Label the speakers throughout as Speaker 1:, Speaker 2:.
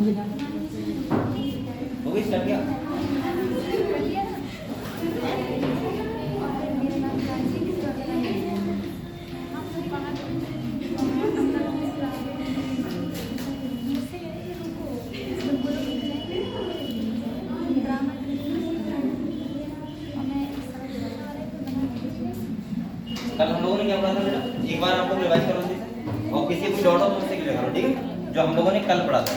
Speaker 1: हो गई स्टार्ट किया। कल हम लोगों ने क्या पढ़ा था बेटा, एक बार आप लोग रिवाइज करो दीजिए और किसी को डाउट हो तो मुझसे क्लियर करो, ठीक है, जो हम लोगों ने कल पढ़ा था।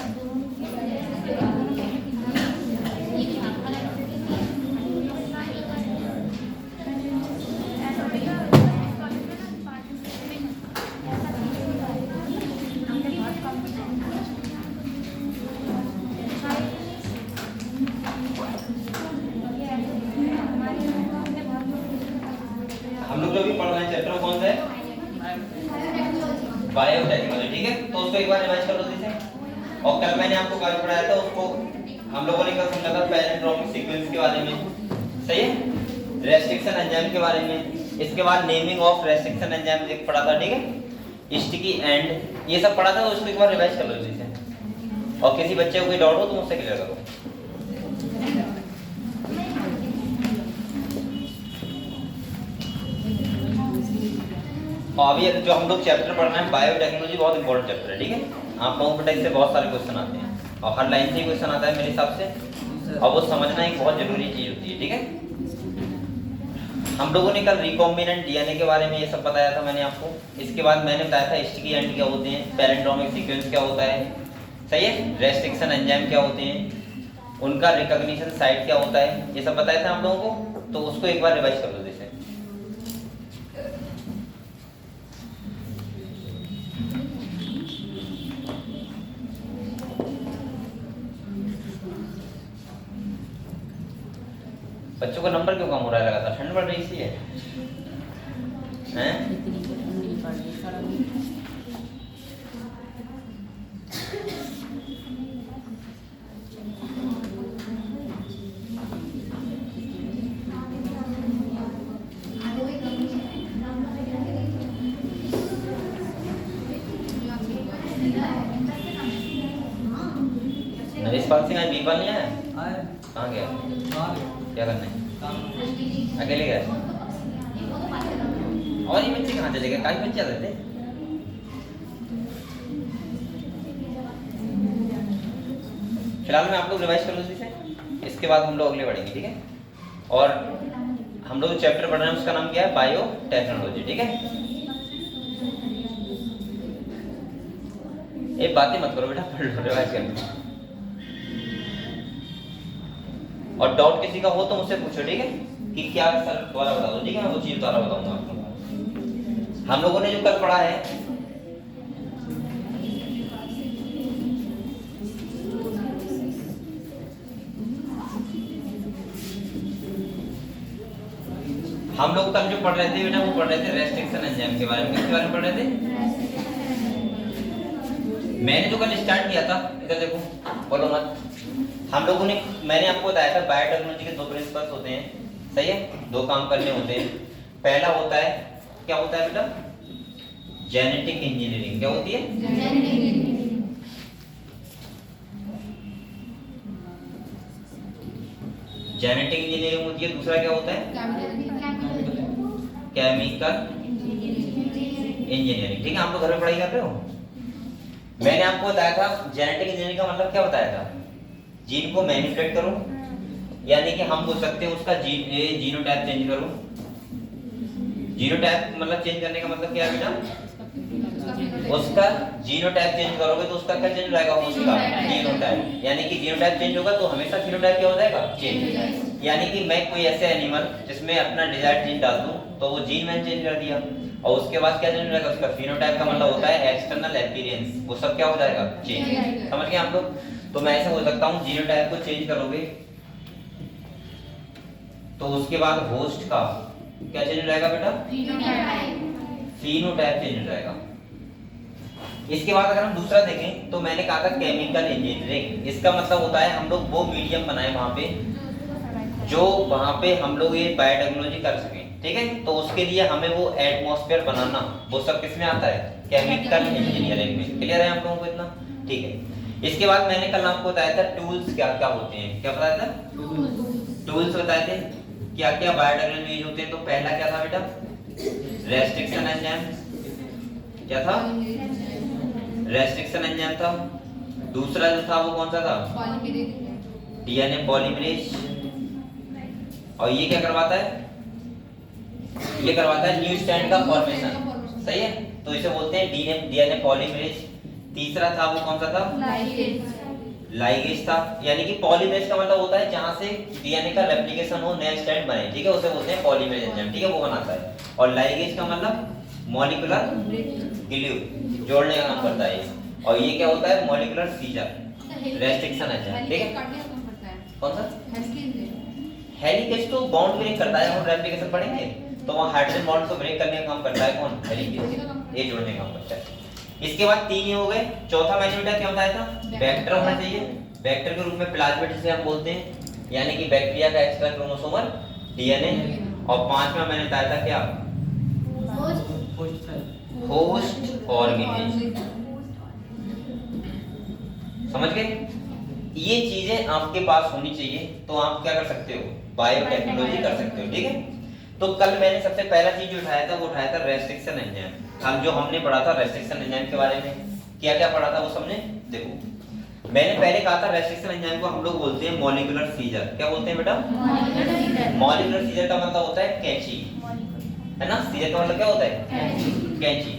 Speaker 1: हम लोग जो भी पढ़ रहे हैं चैप्टर कौन सा है, बायोटेक्नोलॉजी, ठीक है, तो उसको एक बार रिवाइज कर लो दीजिए। और कल मैंने आपको कार्य पढ़ाया था, उसको हम लोगों ने कल समझा था पैलिंड्रोमिक सीक्वेंस के बारे में, सही है, रेस्ट्रिक्शन एंजाइम के बारे में, इसके बाद नेमिंग ऑफ रेस्ट्रिक्शन एंजाइम एक पढ़ा था, ठीक है, स्टिकी एंड, ये सब पढ़ा था, तो उसको एक बार रिवाइज कर लो दीजिए। और किसी बच्चे को कोई डाउट हो तो मुझसे क्लियर करो। और अभी जो हम लोग चैप्टर पढ़ रहे हैं बायोटेक्नोलॉजी, बहुत इंपॉर्टेंट चैप्टर है, ठीक है, आप लोगों को इससे बहुत सारे क्वेश्चन आते हैं और हर लाइन से ही क्वेश्चन आता है मेरे हिसाब से, और वो समझना एक बहुत जरूरी चीज होती है, ठीक है। हम लोगों ने कल रिकॉम्बिनेंट डीएनए के बारे में ये सब बताया था मैंने आपको, इसके बाद मैंने बताया था स्टिकी एंड क्या होते हैं, पैलिंड्रोमिक सीक्वेंस क्या होता है, सही है, रेस्ट्रिक्शन एंजाइम क्या होते हैं, उनका रिकॉग्निशन साइट क्या होता है, ये सब बताया था आप लोगों को, तो उसको एक बार रिवाइज कर लो जैसे। बच्चों का नंबर क्यों कम हो रहा है लगातार, ठंड बढ़ रही सी है हैं? नरेशपाल सिंह आज बीपाल नहीं आया? कहाँ गया? क्या करना है? अकेले गया? और ये बच्चे कहाँ चले गए? काफी बच्चे आते थे। फिलहाल मैं आप लोग रिवाइज कर लो इसे, इसके बाद हम लोग अगले बढ़ेंगे, ठीक है। और हम लोग चैप्टर पढ़ रहे हैं उसका नाम क्या है, बायोटेक्नोलॉजी, ठीक है। एक बातें मत करो बेटा, पढ़ लो, रिवाइज कर लो। और डाउट किसी का हो तो मुझसे पूछो, ठीक है, कि क्या सर दोबारा बता दो, ठीक है, मैं वो चीज दोबारा बताऊंगा आपको। हम लोगों ने जो कल पढ़ा है, हम लोग कल जो पढ़ रहे थे बेटा, वो पढ़ रहे थे रेस्ट्रिक्शन एंजाइम के बारे में। किसके बारे में पढ़ रहे थे? मैंने जो कल स्टार्ट किया था, इधर देखो, बोलो मत। हम लोगों ने, मैंने आपको बताया था बायोटेक्नोलॉजी के दो प्रिंसिपल्स होते हैं, सही है, दो काम करने होते हैं। पहला होता है, क्या होता है बेटा, जेनेटिक इंजीनियरिंग। क्या होती है? जेनेटिक इंजीनियरिंग होती है। दूसरा क्या होता है? केमिकल इंजीनियरिंग, ठीक है, आप लोग घर में पढ़ाई कर रहे हो। मैंने आपको बताया था जेनेटिक इंजीनियरिंग का मतलब क्या बताया था, जीन को मैनिपुलेट करो, यानी कि हम बोल सकते हैं उसका जीनोटाइप चेंज करो। जीनोटाइप मतलब चेंज करने का मतलब क्या है बेटा, उसका जीनोटाइप चेंज करोगे तो उसका क्या चेंज रहेगा, उसका जीनोटाइप, यानी कि जीनोटाइप चेंज होगा तो हमेशा फिनोटाइप क्या हो जाएगा, चेंज। यानी कि मैं कोई ऐसे एनिमल जिसमें अपना डिजायर्ड जीन डाल दूं तो वो जीन मैंने चेंज कर दिया, और उसके बाद क्या चेंज रहेगा, उसका फिनोटाइप का मतलब होता है एक्सटर्नल अपीयरेंस, वो सब क्या हो जाएगा, चेंज। समझ गए आप लोग? तो मैं ऐसे बोल सकता हूँ जीनोटाइप को चेंज करोगे तो उसके बाद होस्ट का क्या चेंज रहेगा बेटा, फिनोटाइप चेंज हो जाएगा। इसके बाद अगर हम दूसरा देखें तो मैंने कहा था केमिकल इंजीनियरिंग, इसका मतलब होता है हम लोग वो मीडियम बनाए वहां पे जो वहां पे हम लोग ये बायोटेक्नोलॉजी कर सकें, ठीक है। तो उसके लिए हमें वो एटमॉस्फेयर बनाना, वो सब किसमें आता है, केमिकल इंजीनियरिंग में। क्लियर है आप लोगों को इतना? ठीक है। इसके बाद मैंने कल आपको बताया था टूल्स क्या क्या होते हैं, क्या बताया था? टूल्स बताए थे क्या क्या बायोडायग्राम यूज होते हैं। तो पहला क्या था बेटा? रेस्ट्रिक्शन एंजाइम, क्या था? रेस्ट्रिक्शन एंजाइम था। दूसरा जो था वो कौन सा था? DNA polymerase. और ये क्या करवाता है? ये करवाता है न्यू स्ट्रैंड का फॉर्मेशन, सही है। तो इसे बोलते हैं डीएनए पॉलीमरेज। तीसरा था वो कौन सा था? लाइगेज था। यानी कि पॉलीमरेज का मतलब होता है जहां से डीएनए का रेप्लिकेशन हो, नया स्ट्रैंड बने, ठीक है, उसे बोलते हैं पॉलीमरेज एंजाइम, ठीक है, वो बनाता है। और लाइगेज का मतलब मॉलिक्यूलर ग्लू, जोड़ने का काम करता है। और ये क्या होता है? मॉलिक्यूलर सीजर, रेस्ट्रिक्शन एंजाइम, ठीक है। कौन सा? हेलिकेज तो बॉन्ड ब्रेक करता है, हम रेप्लिकेशन पढ़ेंगे तो वहां हाइड्रोजन बॉन्ड को ब्रेक करने का काम करता है कौन? हेलिकेज, ये जोड़ने का काम करता है। इसके बाद 3 ये हो गए। चौथा मैंने बेटा क्या बताया था? वेक्टर होना चाहिए। वेक्टर के रूप में प्लाज्मिड जिसे हम बोलते हैं, यानी कि बैक्टीरिया का एक्स्ट्रा क्रोमोसोमल डीएनए। और पांचवा मैंने बताया था क्या? Host organism. समझ गए? ये चीजें आपके पास होनी चाहिए तो आप क्या कर सकते हो? बायोटेक्नोलॉजी कर सकते हो, ठीक है। तो कल मैंने सबसे पहला चीज जो उठाया था वो उठाया था रेस्ट्रिक्शन एंजाइम। हम जो हमने पढ़ा था रेस्ट्रिक्शन एंजाइम के बारे में, क्या क्या पढ़ा था वो सबने देखो। मैंने पहले कहा था रेस्ट्रिक्शन एंजाइम को हम लोग बोलते हैं मॉलिक्यूलर सीजर। क्या बोलते हैं बेटा? मॉलिक्यूलर सीजर का मतलब होता है कैंची, है ना। सीजर का मतलब क्या होता है? कैंची।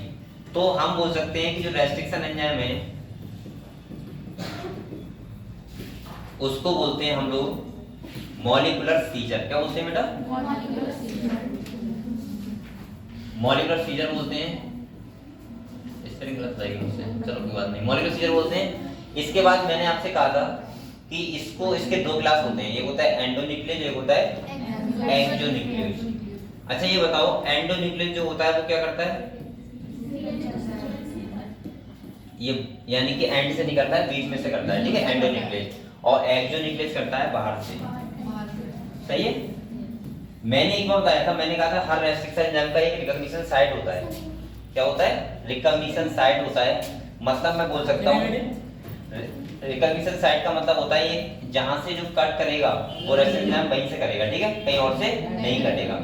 Speaker 1: तो हम बोल सकते हैं कि जो रेस्ट्रिक्शन एंजाइम है उसको बोलते हैं हम लोग मॉलिक्यूलर सीजर। क्या बोलते हैं बेटा? मॉलिक्यूलर सीजर बोलते हैं। इस तरह गलत जाएगी मुझसे, चलो कोई बात नहीं, मॉलिक्यूलर सीजर बोलते हैं। इसके बाद मैंने आपसे कहा था कि इसको, इसके दो क्लास होते हैं, एक होता है एंडोन्यूक्लियस, एक होता है एक्सोन्यूक्लियस। अच्छा ये बताओ, एंडोन्यूक्लियस जो होता है वो क्या करता है? ये यानी कि एंड से नहीं करता है, बीच में से करता है, ठीक है, एंडोन्यूक्लियस। और एक्सोन्यूक्लियस करता है बाहर से, सही है। मैंने एक बार बताया था, मैंने कहा था हर रेस्ट्रिक्शन एंजाइम का एक रिकॉग्निशन साइट होता है। क्या होता है? रिकॉग्निशन साइट होता है। मतलब मैं बोल सकता हूँ रिकॉग्निशन साइट का मतलब होता है ये जहां से जो कट करेगा वो रेस्ट्रिक्शन एंजाइम वहीं से करेगा, ठीक है, कहीं और से नहीं कटेगा।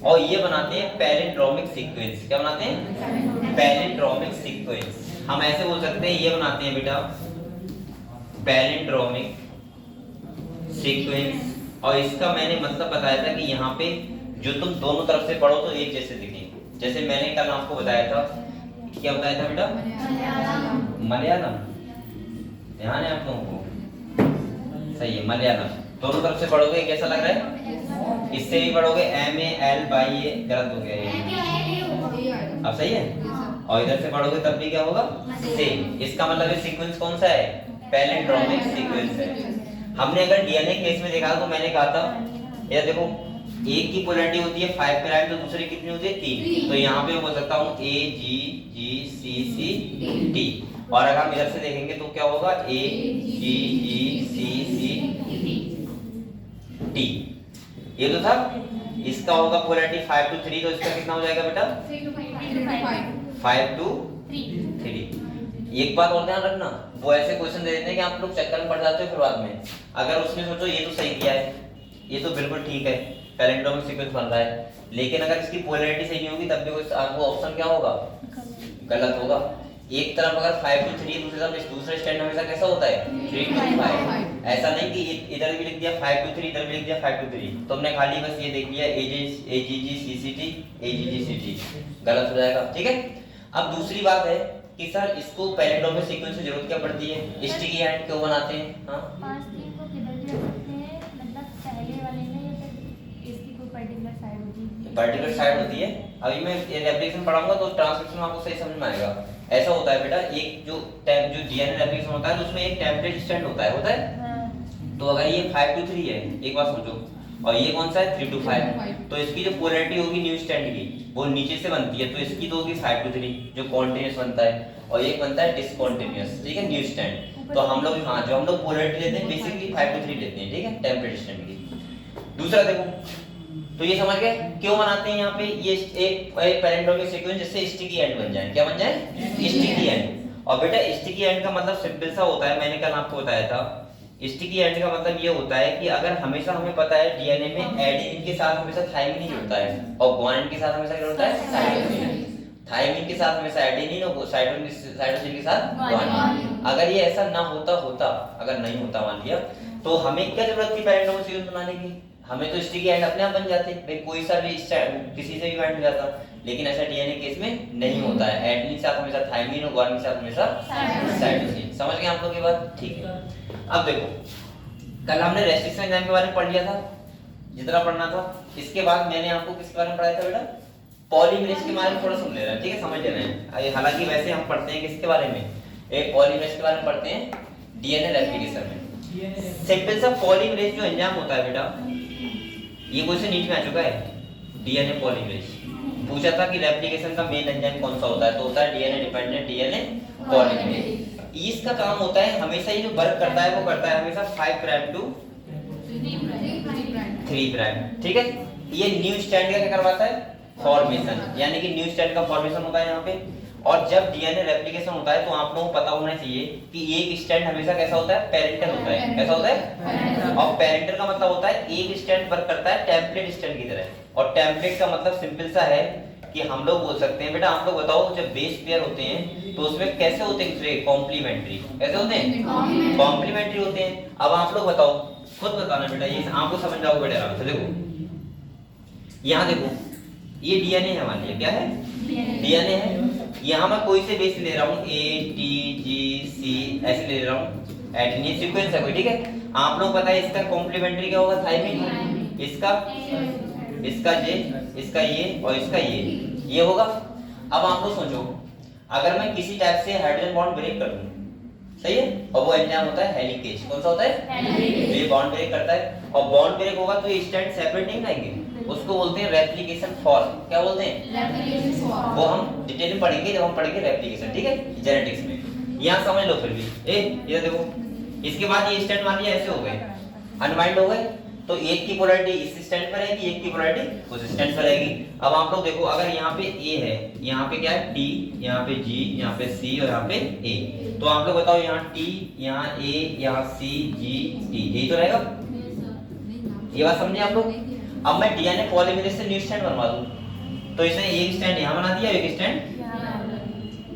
Speaker 1: और ये बनाते हैं पैलिंड्रोमिक सीक्वेंस। क्या बनाते हैं? Palindromic sequence. हम ऐसे बोल सकते हैं, ये बनाते हैं बेटा पैलिंड्रोमिक सीक्वेंस। और इसका मैंने मतलब बताया था कि यहाँ पे जो तुम दोनों तरफ से पढ़ो तो एक जैसे दिखे। जैसे मैंने कल आपको बताया था, क्या बताया था बेटा? मलयालम। ध्यान है आप लोगों को? सही है, मलयालम। दोनों तरफ से पढ़ोगे कैसा लग रहा है? इससे भी पढ़ोगे MAL बाई ए, गलत हो गया ये। अब सही है। और इधर से पढ़ोगे तब भी क्या होगा? सेम। इसका मतलब ये सीक्वेंस कौन सा है? पैलिंड्रोमिक सीक्वेंस है। हमने अगर डीएनए केस में देखा तो मैंने कहा था, ये देखो एक की पोलैरिटी होती है 5 प्राइम, तो दूसरी कितनी होती है? 3। तो यहाँ पे बोल सकता हूँ AGGCCT। और अगर हम इधर से देखेंगे तो क्या होगा? AGGCCT। ये तो था। इसका होगा पोलैरिटी 5 to 3, तो इसका कितना हो जाएगा बेटा? 5 to 3। एक बात और ध्यान रखना, वो ऐसे क्वेश्चन दे देते हैं कि आप लोग चक्कर में पड़ जाते हो फिर बाद में। अगर उसमें सोचो ये तो सही किया है, ये तो बिल्कुल ठीक है, पैलिंड्रोमिक सीक्वेंस बन रहा है, लेकिन अगर इसकी पोलैरिटी सही नहीं होगी तब भी आपको ऑप्शन क्या होगा? गलत होगा। एक तरफ अगर 5 to 3, दूसरी तरफ दूसरा स्टैंड हमेशा कैसा होता है? 3 to 5। ऐसा नहीं कि इधर भी लिख दिया 5 to 3, इधर भी लिख दिया 5 to 3, तुमने खाली बस ये देख लिया AGGCCT, गलत हो जाएगा, ठीक है। अब दूसरी बात है कि सर इसको पैलिंड्रोमिक सीक्वेंस की जरूरत क्या पड़ती है? स्टिकी एंड क्यों बनाते हैं? हां,
Speaker 2: 5 3 को किधर भी रख सकते हैं, मतलब पहले वाले में या फिर इसकी कोई पर्टिकुलर साइड होती है?
Speaker 1: पर्टिकुलर साइड होती है। अभी मैं ये रेप्लिकेशन पढ़ाऊंगा तो ट्रांसक्रिप्शन में आपको सही समझ में आएगा। ऐसा होता है बेटा, एक जो डीएनए रेप्लिकेशन होता है तो उसमें एक टेम्पलेट स्टैंड होता है तो अगर ये 5 to 3 है, एक बात सोचो, और ये कौन सा है? 3 to 5, तो इसकी जो पोलैरिटी होगी न्यू स्टैंड की वो नीचे से बनती है, तो इसकी तो होगी 5 to 3 जो कॉन्टिन्यूअस बनता है, और एक बनता है डिसकंटीन्यूअस, ठीक है, न्यू स्टैंड। तो हम लोग हाँ जो हम लोग पोलैरिटी लेते हैं बेसिकली 5 to 3 लेते हैं, ठीक है, टेम्पलेट स्टैंड की। दूसरा देखो, तो ये समझ गए क्यों बनाते हैं यहाँ पे ये एक पैलिंड्रोमिक सीक्वेंस जिससे स्टिकी एंड बन जाए। क्या बन जाए? Sticky and. और बेटा स्टिकी एंड का मतलब सिंपल सा होता है, मैंने कल आपको बताया था। स्टिकी एंड का मतलब ये होता है कि अगर हमेशा हमें पता है डीएनए में एडेनिन के साथ हमेशा थायमिन जुड़ता है और ग्वानिन के साथ हमेशा क्या जुड़ता है, साइटोसिन। थायमिन के साथ हमेशा एडेनिन और साइटोसिन के साथ ग्वानिन। अगर ये ऐसा ना होता अगर नहीं होता मान लिया, तो हमें क्या जरूरत थी पेरेंट डोमेन सीक्वेंस बनाने की? हमें तो स्टिकी एंड अपने आप बन जाते, भाई कोई सा भी किसी से भी बाइंड हो जाता। लेकिन ऐसा डीएनए केस में नहीं होता है, एडेनिन के साथ हमेशा थायमिन और ग्वानिन के साथ हमेशा साइटोसिन। समझ गए आप लोग की बात? ठीक है। अब देखो, कल हमने रेस्ट्रिक्शन एंजाइम के बारे में पढ़ लिया था, जितना पढ़ना था। इसके बाद मैंने आपको किसके बारे में पढ़ाया था बेटा? पॉलीमरेज के बारे में थोड़ा सुन ले रहा है, ठीक है, समझ ले रहे हैं। हालांकि वैसे हम पढ़ते हैं किसके बारे में, एक पॉलीमरेज के बारे में पढ़ते हैं डीएनए रेप्लिकेशन में। सिंपल सा पॉलीमरेज जो एंजाइम होता है बेटा, ये क्वेश्चन नीट में आ चुका है। डीएनए पॉलीमरेज पूछा था कि रेप्लिकेशन का मेन एंजाइम कौन सा होता है, तो होता है डीएनए डिपेंडेंट डीएनए पॉलीमरेज। इसका काम होता है हमेशा, ये जो वर्क करता है वो करता है हमेशा 5 प्राइम टू 3 प्राइम, ठीक है। ये न्यू स्ट्रैंड का क्या करवाता है, फॉर्मेशन, यानी कि न्यू स्ट्रैंड का फॉर्मेशन होता है यहाँ पे। और जब डीएनए रेप्लिकेशन होता है तो आप लोगों को पता होना चाहिए कि एक स्ट्रैंड हमेशा कैसा होता है, पेरेंटल होता है। कैसा होता है? और पेरेंटल का मतलब होता है एक स्ट्रैंड वर्क करता है टेम्पलेट स्ट्रैंड की तरह। और टेम्पलेट का मतलब सिंपल सा है कि हम लोग बोल सकते हैं, बेटा आप लोग बताओ, जब बेस पेयर होते हैं तो उसमें कैसे होते हैं दूसरे, कॉम्प्लीमेंट्री। कैसे होते हैं? कॉम्प्लीमेंट्री होते हैं। अब आप लोग बताओ, खुद बताना बेटा, ये आपको समझ जाओगे बेटा आराम से। देखो यहाँ देखो, ये डीएनए है, मान लिया क्या है, डीएनए है। यहाँ मैं कोई से बेस ले रहा हूँ, ए टी जी सी ऐसे ले रहा हूँ, एडेनिन सीक्वेंस है कोई, ठीक है। आप लोग पता है इसका कॉम्प्लीमेंट्री क्या होगा, थायमिन, इसका जे, इसका ये और इसका ये होगा। अब आप लोग सोचो, अगर मैं किसी टाइप से हाइड्रोजन बॉन्ड ब्रेक कर दूं, सही है, और वो एंजाइम होता है हेलिकेज। कौन सा होता है? हेलिकेज। ये बॉन्ड ब्रेक करता है, और बॉन्ड ब्रेक होगा तो ये स्ट्रैंड सेपरेट नहीं रहेंगे, उसको बोलते हैं रेप्लिकेशन फॉर्म। क्या बोलते हैं? Replication form. वो हम डिटेल में पढ़ेंगे जब हम पढ़ेंगे रेप्लिकेशन, ठीक है, जेनेटिक्स में। यहाँ समझ लो फिर भी, ये देखो, इसके बाद ये स्ट्रैंड मान लिया ऐसे हो गए, अनवाइंड हो गए, तो एक की पोलैरिटी इस स्टैंड पर रहेगी, एक की पोलैरिटी उस स्टैंड पर रहेगी। अब आप लोग देखो, अगर यहाँ पे A है, यहाँ पे क्या है T, यहाँ पे G, यहाँ पे C और यहाँ पे A, तो आप लोग बताओ यहाँ T, यहाँ A, यहाँ C, G, T, यही तो रहेगा। ये बात समझे आप लोग? अब मैं डीएनए पॉलीमरेज से न्यू स्टैंड बनवा दूं, तो इसने एक स्टैंड यहाँ बना दिया, एक स्टैंड।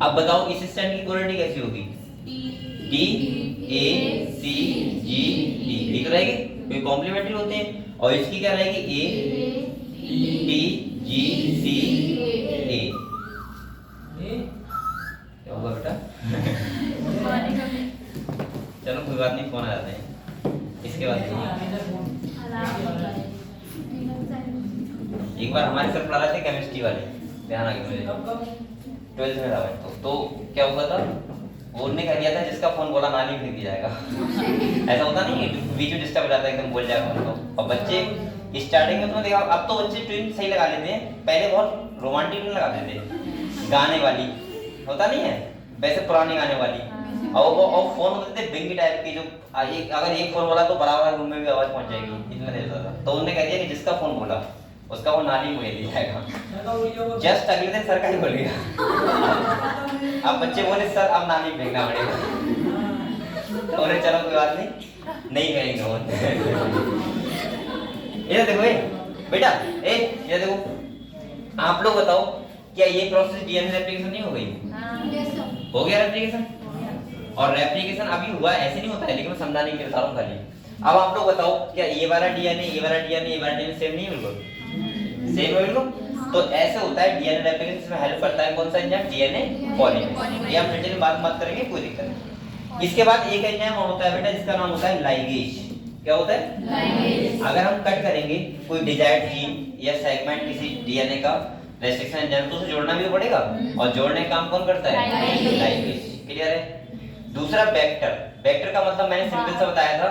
Speaker 1: अब बताओ इस स्टैंड की पोलैरिटी कैसी होगी, T, A, C, G, T, यही तो रहेगी, ये कॉम्प्लीमेंट्री होते हैं। और इसकी क्या रहेगी, A, T, G, C, A। क्या होगा बेटा? चलो कोई बात नहीं, फोन आ जाते हैं। इसके बाद एक बार हमारे सर पढ़ा रहे थे केमिस्ट्री वाले, ध्यान आ गया मुझे, 12th में था तो क्या हुआ था, वो उन्होंने कह दिया था जिसका फोन बोला नाली में फेंक दिया जाएगा। ऐसा होता नहीं है, बीच में डिस्टर्ब हो जाता है, एकदम बोल जाएगा फोन तो। और बच्चे स्टार्टिंग में तुमने देखा, अब तो बच्चे ट्यून सही लगा लेते हैं, पहले बहुत रोमांटिक ट्यून लगाते थे, गाने वाली होता नहीं है, वैसे पुराने गाने वाली। और वो फोन होते थे बिंगी टाइप की, जो अगर एक फोन बोला तो बराबर रूम में भी आवाज पहुंच जाएगी, इतना देर होता था। तो उन्होंने कह दिया कि जिसका फोन बोला उसका वो नाली में दिया जाएगा। जस्ट अगले दिन सर का ही बोल गया। अब बच्चे बोले सर अब नाली फेंकना पड़ेगा, तो उन्हें चलो कोई बात नहीं कहेंगे वो। ये देखो बेटा, ये देखो, आप लोग बताओ क्या ये प्रोसेस डीएनए रेप्लिकेशन नहीं हो गई? हो गया रेप्लिकेशन। और रेप्लिकेशन अभी हुआ, ऐसे नहीं होता है, लेकिन मैं समझाने के लिए बता रहा हूं खाली। अब आप लोग बताओ क्या ये वाला डीएनए, ये वाला डीएनए, ये वाला डीएनए सेम नहीं है? बिल्कुल सेम है, बिल्कुल। तो ऐसे होता है डीएनए रेप्लिकेशन, इसमें हेल्प करता है कौन सा एंजाइम, डीएनए पॉलीमरेज। ये हम डिटेल में बात मत करेंगे, कोई दिक्कत नहीं। इसके बाद एक एंजाइम और होता है बेटा, जिसका नाम होता है लाइगेज। क्या होता है? लाइगेज। अगर हम कट करेंगे कोई डिजायर्ड जीन या सेगमेंट किसी डीएनए का, रेस्ट्रिक्शन एंजाइम, तो उसे जोड़ना भी तो पड़ेगा, और जोड़ने का काम कौन करता है? लाइगेज। क्लियर है? दूसरा वेक्टर। वेक्टर का मतलब मैंने सिंपल सा बताया था,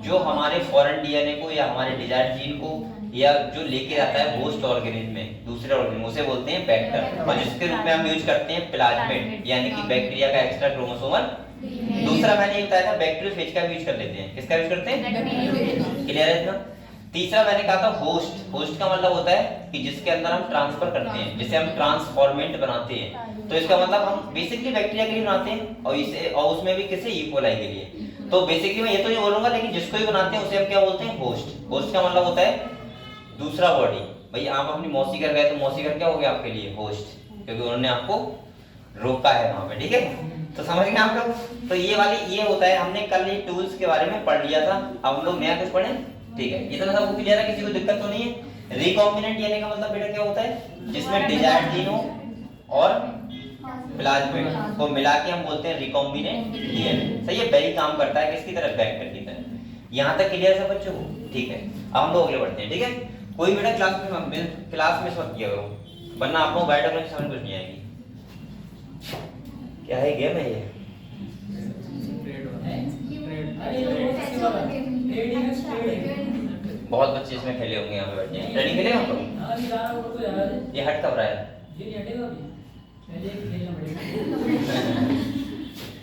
Speaker 1: जो हमारे फॉरेन डीएनए को या हमारे डिजायर्ड जीन को या जो लेके जाता है होस्ट ऑर्गेनिज्म में, दूसरे ऑर्गेनिज्म, उसे बोलते हैं वेक्टर। और जिसके रूप में हम यूज करते हैं प्लाज्मिड, यानी कि बैक्टीरिया का एक्स्ट्रा क्रोमोसोमल। दूसरा मैंने ये बताया था बैक्टीरियोफेज का भी यूज कर लेते हैं। किसका यूज करते हैं? क्लियर है इतना? तीसरा मैंने कहा था होस्ट। होस्ट का मतलब होता है कि जिसके अंदर हम ट्रांसफर करते हैं, जिसे हम ट्रांसफॉर्मेंट बनाते हैं। तो तो इसका मतलब हम बेसिकली बैक्टीरिया के लिए बनाते हैं और इसे और उसमें भी किसे ई कोलाई के लिए। तो बेसिकली मैं ये तो नहीं बोलूंगा, लेकिन जिसको भी बनाते हैं उसे हम क्या बोलते हैं, होस्ट। होस्ट का मतलब होता है दूसरा बॉडी। भाई आप अपनी मौसी घर गए तो मौसी घर क्या हो गया आपके लिए, होस्ट, क्योंकि उन्होंने आपको रोका है वहां पे, ठीक है। तो समझ गए आप लोग। तो ये वाली ये होता है, हमने कल ये टूल्स के बारे में पढ़ लिया था, अब हम लोग नया कुछ पढ़े, ठीक है। ये तो सबको क्लियर है, किसी को दिक्कत तो नहीं है। रिकॉम्बिनेंट यानी का मतलब बेटा क्या होता है, जिसमें डिजायर्ड जीन हो और प्लाज्मिड को मिला के हम बोलते हैं रिकॉम्बिनेंट डीएनए। सही है, वही काम करता है किसकी तरह, वेक्टर की तरह। यहाँ तक क्लियर है बच्चों, ठीक है। अब हम लोग अगले बढ़ते हैं, ठीक है। कोई बेटा क्लास में मत किया करो, वरना आप लोग बायोटेक्नोलॉजी समझ कुछ नहीं आएगी। क्या है, गेम है ये? बहुत बच्चे इसमें खेले होंगे, यहाँ पे बैठे हैं। ट्रेनिंग खेले हम लोग? ये हट कब रहा है?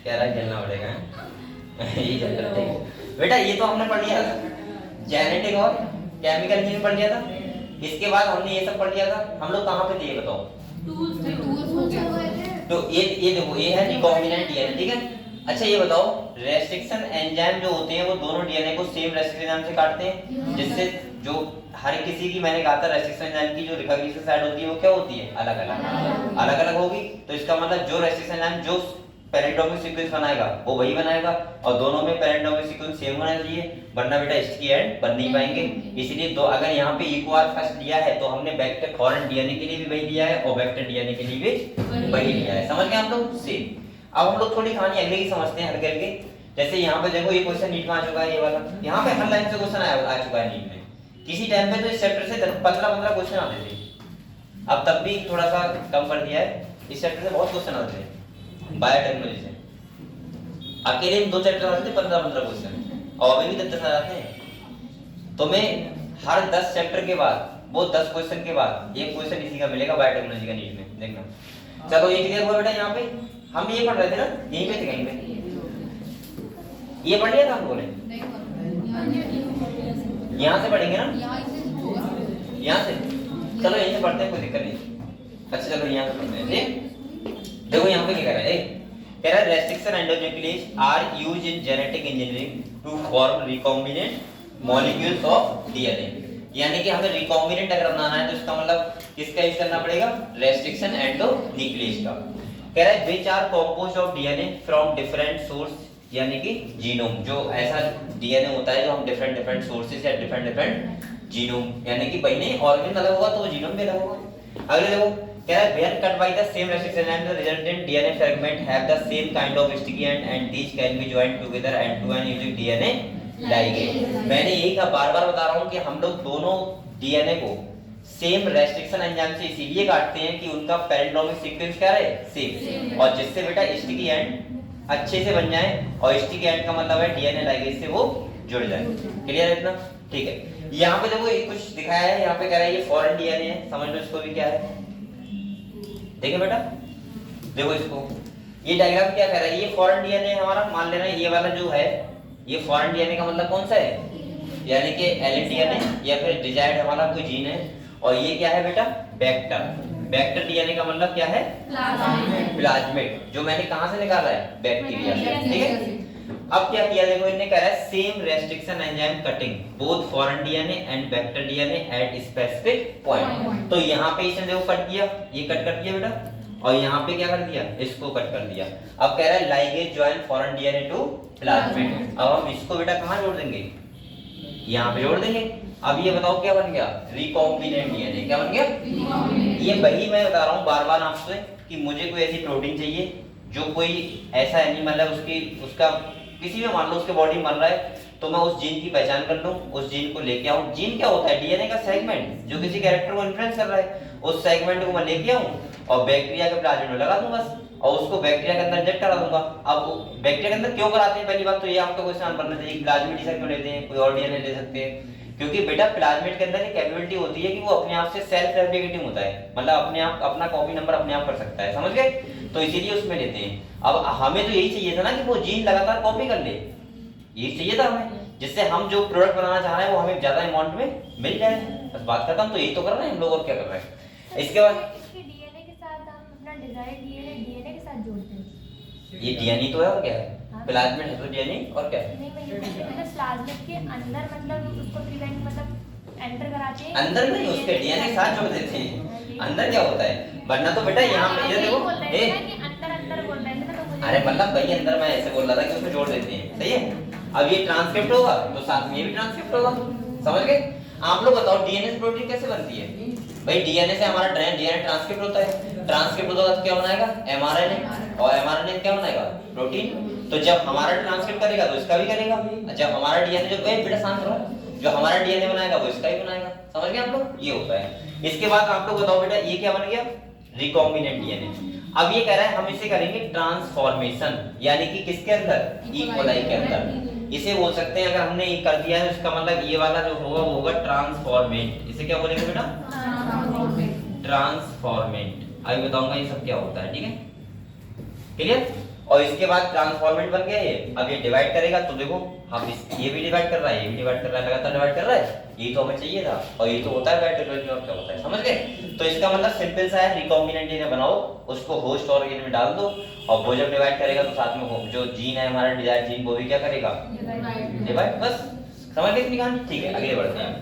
Speaker 1: कह रहा है खेलना पड़ेगा। यही चल रहा है बेटा। ये तो हमने पढ़ लिया था, जेनेटिक और केमिकल इंजीनियरिंग पढ़ लिया था। इसके बाद हमने ये सब पढ़ लिया था। हम लोग कहाँ पे थे ये बताओ? तो ये देखो, ये है रिकॉम्बिनेंट डीएनए, ठीक है। अच्छा ये बताओ, रेस्ट्रिक्शन एंजाइम जो होते हैं वो दोनों डीएनए को सेम रेस्ट्रिक्शन एंजाइम से काटते हैं, जिससे जो हर किसी की, मैंने कहा था रेस्ट्रिक्शन एंजाइम की जो रिकॉग्निशन साइड होती है वो क्या होती है, अलग अलग होगी। तो इसका मतलब जो रेस्ट्रिक्शन एंजाइम जो पैरेंटोमिक सीक्वेंस बनाएगा वो वही बनाएगा, और दोनों में पैरेंटोमिक सीक्वेंस सेम होना चाहिए, वरना बेटा इसकी एंड बन नहीं पाएंगे। इसलिए तो अगर यहाँ पे इक्वार फर्स्ट लिया है तो हमने वेक्टर फॉरेन डीएनए के लिए भी वही लिया है और वेक्टर डीएनए के लिए भी वही लिया है। समझ गए आप लोग? सेम। अब हम लोग थोड़ी कहानी अगले की समझते हैं हल्के हल्के। जैसे यहाँ पे देखो, ये क्वेश्चन नीट में आ चुका है, ये वाला यहाँ पे हर लाइन से क्वेश्चन आ चुका है नीट में। किसी टाइम पे तो इस चैप्टर से 15-15 क्वेश्चन आते थे, अब तब भी थोड़ा सा कम कर दिया है। इस चैप्टर से बहुत क्वेश्चन आते थे बायोटेक्नोलॉजी से। अकेले में 2 चैप्टर आते थे 15-15 क्वेश्चन, और अभी भी 10 आ जाते हैं। तो मैं हर 10 चैप्टर के बाद, वो 10 क्वेश्चन के बाद एक क्वेश्चन इसी का मिलेगा बायोटेक्नोलॉजी का नीट में, देखना। चलो ये क्लियर हुआ बेटा। यहाँ पे हम ये पढ़ रहे थे ना, यहीं पे थे कहीं पे, ये पढ़ लिया था हम लोगों ने? यहाँ से पढ़ेंगे ना, यहाँ से। चलो यहीं से पढ़ते हैं, कोई दिक्कत नहीं। अच्छा चलो यहाँ से पढ़ते हैं। देखो यहाँ पे क्या कह रहा है, कह रहा है restriction endonuclease are used in genetic engineering to form recombinant molecules of DNA. यानी कि हमें रिकॉम्बिनेंट अगर बनाना है तो इसका मतलब किसका यूज करना पड़ेगा, रेस्ट्रिक्शन एंडोन्यूक्लियस का। कह रहा है which are composed of DNA from different source, यानी कि जीनोम, जो ऐसा डीएनए होता है जो हम डिफरेंट सोर्सेज या डिफरेंट जीनोम, यानी कि भाई नहीं ऑर्गन अलग होगा तो वो जीनोम भी अलग होगा। अगले देखो, कह रहा है were cut by the same restriction and the resultant DNA fragment have the same kind of sticky end these can be joined together end to end using DNA ligase. मैंने यही कहा, बार-बार बता रहा हूं कि हम लोग दोनों डीएनए को सेम रेस्ट्रिक्शन एंजाइम से इसीलिए काटते हैं कि उनका पैरेंटोमिक सीक्वेंस क्या रहे, सेम, और जिससे बेटा स्टिकी एंड अच्छे से बन जाए, और स्टिकी एंड का मतलब है डीएनए लाइगेज से वो जुड़ जाए। क्लियर है इतना? ठीक है। यहाँ पे देखो ये कुछ दिखाया है, यहाँ पे कह रहा है ये फॉरेन डीएनए है, समझ लो इसको भी क्या है। देखिए बेटा, देखो इसको, ये डायग्राम क्या कह रहा है, ये फॉरेन डीएनए हमारा, मान लेना ये वाला जो है ये फॉरेन डीएनए का मतलब कौन सा है, यानी कि एलएनडीएनए या फिर डिजायर्ड हमारा कोई जीन है। और ये क्या है बेटा, वेक्टर। वेक्टर डीएनए का मतलब क्या है, प्लाज्मिड, जो मैंने कहां से निकाला है, बैक्टीरिया से, ठीक है। अब क्या किया, देखो इन्होंने कह रहा है same restriction enzyme cutting both foreign DNA and vector DNA at specific point. तो यहाँ पे इसने देखो कट किया, ये कट कर दिया बेटा, और यहाँ पे क्या कर दिया, इसको कट कर दिया। अब कह रहा है ligase join foreign DNA to plasmid. अब हम इसको बेटा कहाँ जोड़ देंगे, यहाँ पे जोड़ देंगे। अब ये बताओ क्या बन गया, रिकॉम्बिनेंट डीएनए। क्या बन गया, ये वही मैं बता रहा हूँ बार बार आपसे कि मुझे कोई ऐसी प्रोटीन चाहिए जो कोई ऐसा एनिमल है उसका किसी भी, मान लो उसके बॉडी में बन रहा है, तो मैं उस जीन की पहचान कर लूं, उस जीन को लेके आऊं। जीन क्या होता है, डीएनए का सेगमेंट जो किसी कैरेक्टर को इन्फ्लुएंस कर रहा है, उस सेगमेंट को मैं लेके आऊं और बैक्टीरिया के प्लाज्मिड में लगा दूं बस, और उसको बैक्टीरिया के अंदर इंजेक्ट करा दूंगा। अब बैक्टीरिया के अंदर क्यों कराते हैं, पहली बात तो ये आपका क्वेश्चन बनना चाहिए, प्लाज्मिड ही क्यों लेते हैं, कोई और डीएनए ले सकते हैं, क्योंकि बेटा प्लाज्मिड के अंदर एक कैपेबिलिटी होती है कि वो अपने आप से सेल्फ रेप्लिकेटिंग होता है, मतलब अपने आप अपना कॉपी नंबर अपने आप कर सकता है, समझ गए। तो इसीलिए उसमें लेते हैं। अब हमें तो यही चाहिए था ना कि वो जीन लगातार कॉपी कर ले, यही चाहिए था हमें, जिससे हम जो प्रोडक्ट बनाना चाह रहे हैं वो हमें ज्यादा अमाउंट में मिल जाए। बस बात खत्म। तो यही तो कर रहे हैं हम लोग, और क्या कर रहे हैं। इसके बाद
Speaker 2: इसके डीएनए के साथ हम अपना डिजायर्ड डीएनए
Speaker 1: ये डीएनए तो है और क्या है, प्लाज्मिड है तो डीएनए और क्या है।
Speaker 2: नहीं मैं ये पूछ रही हूँ मतलब प्लाज्मिड के अंदर मतलब उसको प्रिवेंट मतलब एंटर कराते हैं
Speaker 1: अंदर नहीं, उसके डीएनए के साथ जोड़ देते हैं। अंदर क्या होता है, वरना तो बेटा यहाँ पे ये देखो ए
Speaker 2: अंदर अंदर बोल रहे थे ना, तो मुझे
Speaker 1: अरे मतलब कहीं अंदर मैं ऐसे बोल रहा था कि उसको जोड़ देते हैं, सही है। अब ये ट्रांसक्रिप्ट होगा तो साथ में ये भी ट्रांसक्रिप्ट होगा, समझ गए। आप लोग बताओ डीएनए से प्रोटीन कैसे बनती है। भाई डीएनए से हमारा डीएनए ट्रांसक्रिप्ट होता है, ट्रांसक्रिप्ट होगा तो क्या बनाएगा एमआरएनए, और एमआरएनए क्या बनाएगा प्रोटीन। तो जब हमारा ट्रांसक्रिप्ट करेगा तो इसका भी करेगा, जब हमारा डीएनए जो बेटा शांत रहो, जो हमारा डीएनए बनाएगा वो इसका भी बनाएगा, समझ गए आप लोग। ये होता है। इसके बाद आप लोग बताओ बेटा ये क्या बन गया, रिकॉम्बिनेंट डीएनए। अब ये कह रहा है हम इसे करेंगे ट्रांसफॉर्मेशन, यानी कि किसके अंदर, इक्वलाई के अंदर। इसे बोल सकते हैं अगर हमने ये कर दिया है इसका मतलब ये वाला जो होगा वो होगा ट्रांसफॉर्मेंट। इसे क्या बोलेंगे बेटा, ट्रांसफॉर्मेंट। अभी बताऊंगा ये सब क्या होता है, ठीक है, क्लियर। और इसके बाद ट्रांसफॉर्मेंट बन गया ये। अब ये डिवाइड करेगा तो देखो हम ये भी डिवाइड कर रहा है, ये भी डिवाइड कर रहा है, लगातार डिवाइड कर रहा है। ये तो हमें चाहिए था और ये तो होता है बायोटेक्नोलॉजी में, और क्या होता है समझ गए। तो इसका मतलब सिंपल सा है, रिकॉम्बिनेंट डीएनए बनाओ, उसको होस्ट ऑर्गेन में डाल दो, और वो जब डिवाइड करेगा तो साथ में जो जीन है हमारा डिजायर्ड जीन वो भी क्या करेगा, डिवाइड। बस समझ गए इतनी कहानी, ठीक है आगे बढ़ते हैं।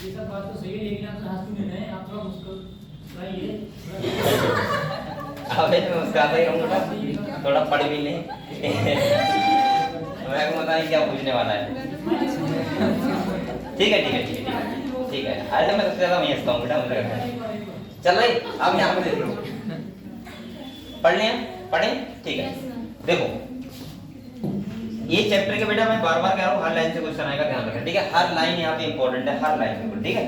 Speaker 3: ये सब बात तो सही है लेकिन आप हंस क्यों नहीं रहे, आप थोड़ा मुस्कुराइए।
Speaker 1: अबे मैं मुस्कुराता ही रहूंगा, थोड़ा पढ़ भी नहीं। मैं को पता नहीं क्या पूछने वाला है। ठीक है ठीक है ठीक है ठीक है। आज मैं सबसे ज्यादा वही हंसता हूँ बेटा, मुझे चल भाई अब यहाँ पे देख लो, पढ़ लें पढ़ें, ठीक है। देखो ये चैप्टर के बेटा मैं बार बार कह रहा हूँ, हर लाइन से क्वेश्चन आएगा, ध्यान रखना, ठीक है। हर लाइन यहाँ पे इंपॉर्टेंट है, हर लाइन बिल्कुल, ठीक है।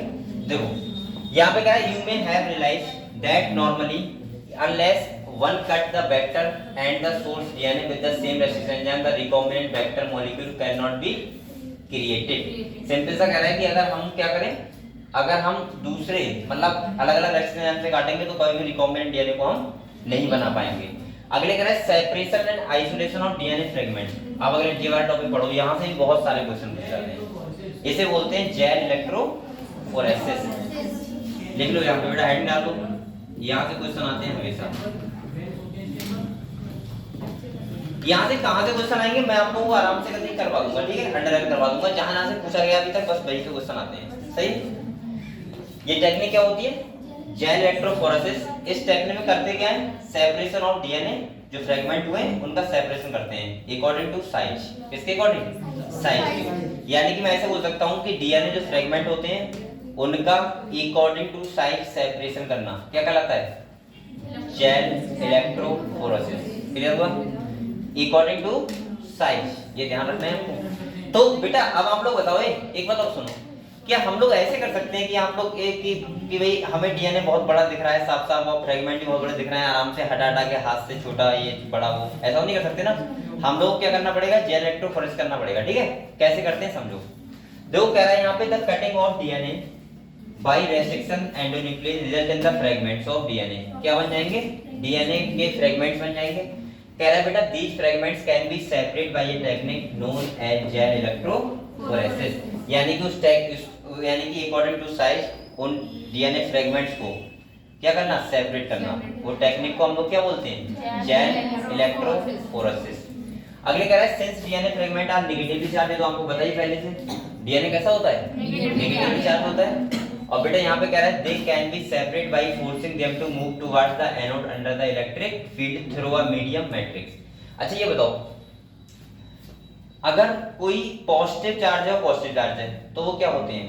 Speaker 1: देखो यहाँ पे क्या है, you may have realized that normally unless one cut the vector and the source DNA with the same restriction enzyme, the recombinant vector molecule cannot be created। Simple सा कह रहा है कि अगर हम क्या करें, अगर हम दूसरे मतलब अलग अलग रेस्ट्रिक्शन एंजाइम से काटेंगे तो कभी भी रिकॉम्बिनेंट डीएनए को हम नहीं बना पाएंगे। अगले कह रहा है separation and isolation of DNA fragment. अब अगर ये वाला टॉपिक पढ़ो, यहाँ से भी बहुत सारे क्वेश्चन पूछ जाते हैं। इसे बोलते हैं जेल इलेक्ट्रोफोरेसिस। लिख लो यहाँ पे बेटा, हेड डाल दो, यहाँ से क्वेश्चन आते हैं हमेशा। यहाँ से कहाँ से क्वेश्चन आएंगे मैं आप लोगों को आराम से कभी करवा दूंगा, ठीक है, अंडरलाइन करवा दूंगा। जहाँ से पूछा गया अभी तक बस वही से क्वेश्चन आते हैं, सही। ये टेक्निक क्या होती है, जेल इलेक्ट्रोफोरेसिस। इस टेक्निक में करते क्या है, सेपरेशन ऑफ डीएनए, जो फ्रेगमेंट हुए उनका सेपरेशन करते हैं अकॉर्डिंग टू साइज। किसके अकॉर्डिंग, साइज। यानी कि मैं ऐसे बोल सकता हूँ कि डीएनए जो फ्रेगमेंट होते हैं उनका अकॉर्डिंग टू साइज सेपरेशन करना क्या कहलाता है, जेल इलेक्ट्रोफोरेसिस। क्लियर हुआ, अकॉर्डिंग टू साइज, ये ध्यान रखना है हमको। तो बेटा अब आप लोग बताओ एक बात और सुनो, क्या हम लोग ऐसे कर सकते हैं कि आप लोग एक कि भाई हमें डीएनए बहुत बड़ा दिख रहा है, साफ साफ वो फ्रेगमेंट भी बहुत बड़े दिख रहे हैं, आराम से हटा हटा के हाथ से छोटा ये बड़ा वो, ऐसा नहीं कर सकते ना। हम लोग क्या करना पड़ेगा, जेल इलेक्ट्रोफोरेसिस करना पड़ेगा, ठीक है। कैसे करते हैं समझो। देखो कह रहा है यहाँ पे the cutting of DNA by restriction endonuclease result in the fragments of DNA. क्या बन जाएंगे, डीएनए के फ्रेगमेंट्स बन जाएंगे। कह रहा है बेटा these fragments can be separate by a technique known as gel electrophoresis. यानी कि यानी कि अकॉर्डिंग टू साइज उन डीएनए फ्रेगमेंट्स को क्या करना, सेपरेट करना। वो टेक्निक को हम लोग क्या बोलते हैं, जेल इलेक्ट्रोफोरेसिस। अगले कह रहा है since DNA fragment are negatively charge है, तो आपको पता ही पहले से डीएनए कैसा होता है, नेगेटिवली चार्ज होता है। और बेटा यहाँ पे कह रहा है they can be separate by forcing them to move towards the anode under the electric field through a medium matrix. अच्छा ये बताओ, अगर कोई पॉजिटिव चार्ज है और पॉजिटिव चार्ज है तो वो क्या होते हैं,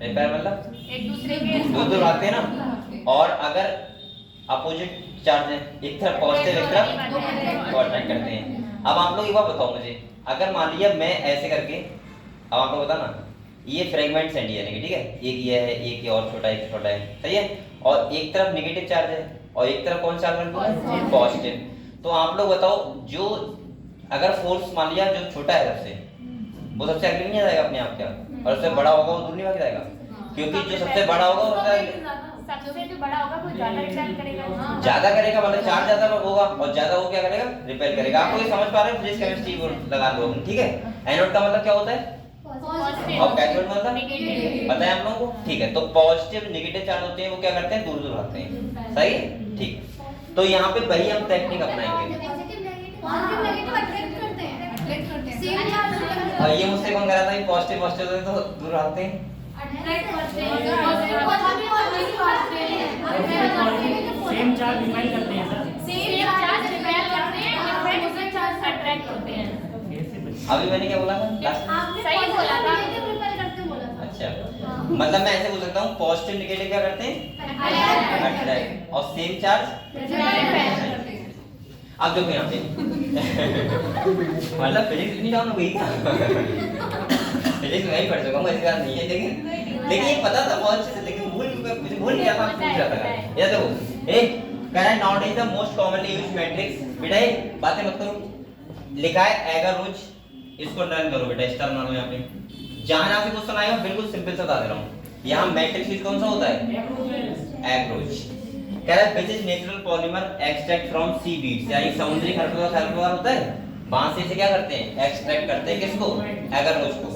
Speaker 1: रिपेयर मतलब
Speaker 2: एक दूसरे के
Speaker 1: दूर आते हैं ना। और अगर अपोजिट चार्ज है, एक तरफ पॉजिटिव एक तरफ अट्रैक्ट करते हैं। अब आप लोग एक बात बताओ मुझे, अगर मान लिया मैं ऐसे करके, अब आप लोग बताना ये फ्रेगमेंट्स हैं डीएनए के, ठीक है, एक ये है, एक ये और छोटा एक छोटा है, सही है। और एक तरफ नेगेटिव चार्ज है और एक तरफ कौन सा चार्ज है, पॉजिटिव। तो आप लोग बताओ जो अगर फोर्स मान लिया जो छोटा है सबसे, वो सबसे आगे नहीं जाएगा अपने आप क्या, और सबसे बड़ा होगा वो दूर नहीं भाग जाएगा, क्योंकि जो सबसे बड़ा होगा
Speaker 2: सबसे जो बड़ा होगा वो ज्यादा रिपेल करेगा,
Speaker 1: ज्यादा करेगा, मतलब चार्ज ज्यादा होगा और ज्यादा वो क्या करेगा, रिपेल करेगा। आपको ये समझ पा रहे हैं, फिजिक्स केमिस्ट्री को लगा दो, ठीक है। एनोड का मतलब क्या होता है, और कैथोड मतलब पता है आप लोगों को, ठीक है। तो पॉजिटिव नेगेटिव चार्ज होते हैं वो क्या करते हैं, दूर दूर भागते हैं, सही है, ठीक। तो यहाँ पे वही हम टेक्निक अपनाएंगे। और ये मुझसे कौन करा था, पॉजिटिव पॉजिटिव तो दूर आते हैं।
Speaker 3: सेम चार्ज रिपेल करते हैं सर।
Speaker 1: अभी मैंने क्या बोला था लास्ट में?
Speaker 2: सही बोला था।
Speaker 1: अच्छा, मतलब मैं ऐसे बोल सकता हूँ पॉजिटिव निगेटिव क्या करते हैं, अट्रैक्ट, और सेम चार्ज। अब देखो यहाँ पे मतलब फिजिक्स इतनी डाउन हो गई क्या? फिजिक्स मैं ही पढ़ चुका हूँ, ऐसी बात नहीं है, लेकिन ये पता था बहुत अच्छे से, लेकिन मुझे भूल गया था, पूछ रहा था। ये देखो, एक कह रहा है not is the most commonly used matrix. बेटा ये बातें मत करो, लिखा है एगरोच, इसको डन करो बेटा, स्टार मारो यहाँ पे। जहां से क्वेश्चन आएगा बिल्कुल सिंपल से बता दे रहा हूँ। यहाँ मैट्रिक्स यूज कौन सा होता है, एगरोच। कह रहा है which is natural polymer extract from seaweeds, यानी समुद्री खरपतवार होता है, वहां से क्या करते हैं, एक्सट्रैक्ट करते हैं किसको, एगरोच को।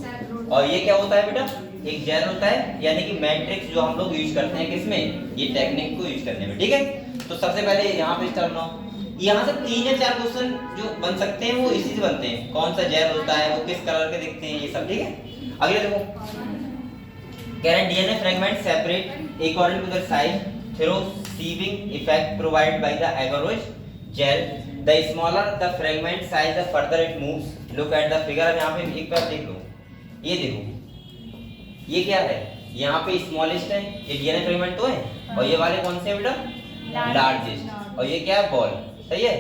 Speaker 1: और ये क्या होता है बेटा, एक जेल होता है, यानी कि मैट्रिक्स जो हम लोग यूज करते हैं किसमें, ये टेक्निक को यूज करने में, ठीक है। तो सबसे पहले यहाँ पे स्टार्ट बनाओ। यहाँ से 3 या 4 क्वेश्चन जो बन सकते हैं वो इसी से बनते हैं, कौन सा जेल होता है, वो किस कलर के दिखते हैं, ये सब, ठीक है। अगले देखो, कह रहे हैं DNA fragment separate according to their size through sieving effect provided by the agarose gel. The smaller the fragment size, the further it moves. Look at the figure. अब यहाँ पे एक बार देख लो, ये देखो, ये क्या है, यहाँ पे स्मॉलेस्ट है, ये डीएनए फ्रेगमेंट तो है, और ये वाले कौन से हैं बेटा, लार्जेस्ट, और ये क्या है, बॉल, सही है।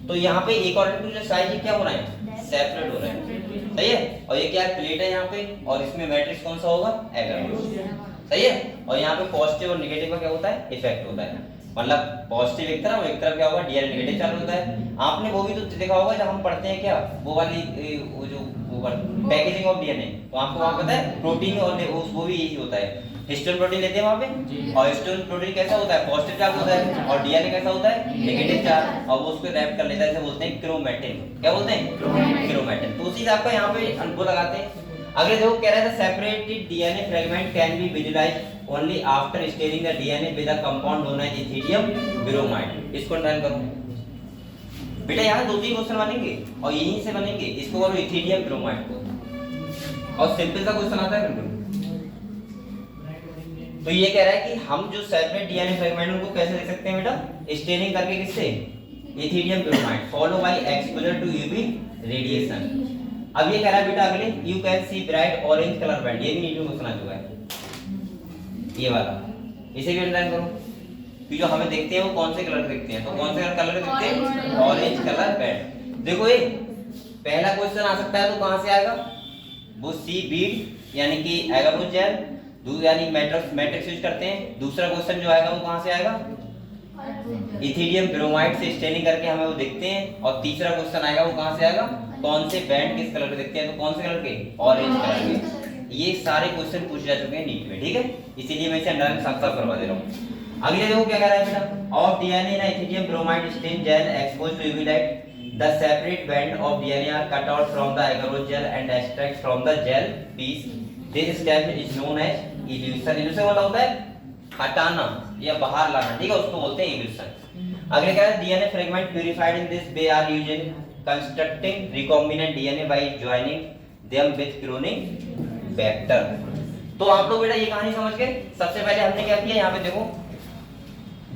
Speaker 1: तो यहाँ पे अकॉर्डिंग टू जो साइज क्या हो रहा है, सेपरेट हो रहा है, सही है। और ये क्या है, प्लेट है यहाँ पे, और इसमें मैट्रिक्स कौन सा होगा, एगरोस, सही है। और यहाँ पे पॉजिटिव और नेगेटिव का क्या होता है, इफेक्ट होता है, मतलब पॉजिटिव एक तरफ क्या होगा, डीएनए नेगेटिव चार्ज होता है। आपने वो भी तो देखा होगा जब हम पढ़ते हैं क्या, वो वाली वो जो पैकेजिंग ऑफ डीएनए, तो आपको वहाँ पता है प्रोटीन और वो भी यही होता है, हिस्टोन प्रोटीन लेते हैं वहाँ पे, और हिस्टोन प्रोटीन कैसा होता है, पॉजिटिव चार्ज होता है, और डीएनए कैसा होता है, नेगेटिव चार्ज, और वो उसको रैप कर लेता है, इसे बोलते हैं क्रोमैटिन। क्या बोलते हैं, क्रोमैटिन। तो उसी से आपका यहाँ पे अनुभव लगाते हैं। अगले देखो, कह रहा है separated DNA fragment can be visualised only after staining the DNA with a compound known as ethidium bromide. इसको ध्यान करो बेटा, यहाँ 2-3 क्वेश्चन बनेंगे और यहीं से बनेंगे, इसको बोलो इथिडियम ब्रोमाइड को, और सिंपल सा क्वेश्चन आता है बिल्कुल। तो ये कह रहा है कि हम जो सेपरेट डीएनए फ्रेगमेंट उनको कैसे देख सकते हैं बेटा, स्टेरिंग करके, किससे, ethidium bromide, follow by exposure to UV radiation. अब ये कह रहा है बेटा अगले, you can see bright orange colour band, ये भी नीचे क्वेश्चन आ चुका है, ये वाला, इसे भी अंडरलाइन करो कि जो हमें देखते हैं वो कौन से कलर दिखते हैं, तो कौन से कलर दिखते हैं, ऑरेंज कलर बैंड। देखो ये पहला क्वेश्चन आ सकता है, तो कहां से आएगा, वो सी बीड यानी कि एगरोच जेल, यानी मैट्रिक्स यूज करते हैं। दूसरा क्वेश्चन जो आएगा वो कहां से आएगा, इथिडियम ब्रोमाइड से स्टेनिंग करके हमें वो देखते हैं। और तीसरा क्वेश्चन आएगा वो कहां से आएगा, कौन से बैंड किस कलर के दिखते हैं, तो कौन से कलर के, ऑरेंज कलर के। ये सारे क्वेश्चन पूछे जा चुके हैं नीट में, ठीक है, इसीलिए मैं इसे अंडरलाइन साफ-साफ करवा दे रहा हूं। अगले देखो क्या कह रहा है बेटा, of DNA in ethidium bromide stain gel exposed to UV light, the separate band of DNA are cut out from the agarose gel and extract from the gel piece. This step is known as elution. Elution मतलब होता है हटाना या बाहर लाना, ठीक है, उसको बोलते हैं इल्यूशन। अगले क्या है, DNA fragment purified in this way are used in constructing recombinant DNA by joining them with cloning vector. तो आप लोग बेटा ये कहानी समझ गए। सबसे पहले हमने क्या किया, यहाँ पे देखो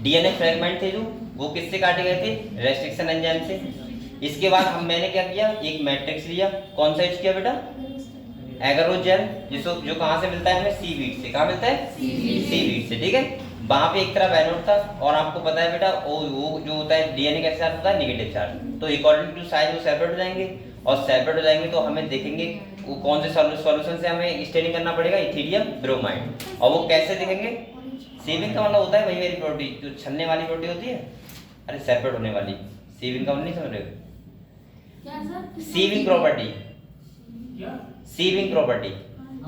Speaker 1: डीएनए फ्रेगमेंट थे जो, वो किससे काटे गए थे, रेस्ट्रिक्शन एंजाइम से। इसके बाद मैंने क्या किया, एक मैट्रिक्स लिया, कौन सा यूज किया बेटा, एगरोच जेल, जो कहां से मिलता है हमें, सी बीड से। कहां मिलता है, सी बीड से, ठीक है। वहां पे एक तरफ एनोड था, और आपको पता है बेटा वो जो होता है डीएनए का चार्ज होता है नेगेटिव चार्ज, तो अकॉर्डिंग टू साइज वो सेपरेट हो जाएंगे, और सेपरेट हो जाएंगे तो हमें देखेंगे वो कौन से सॉल्यूशन से हमें स्टेनिंग करना पड़ेगा, इथिडियम ब्रोमाइड। और वो कैसे दिखेंगे, सीविंग का मतलब होता है वही वाली प्रॉपर्टी जो छलने वाली प्रॉपर्टी होती है, अरे सेपरेट होने वाली, सीविंग का नहीं समझ रहे हो, सीविंग प्रॉपर्टी, सीविंग प्रॉपर्टी,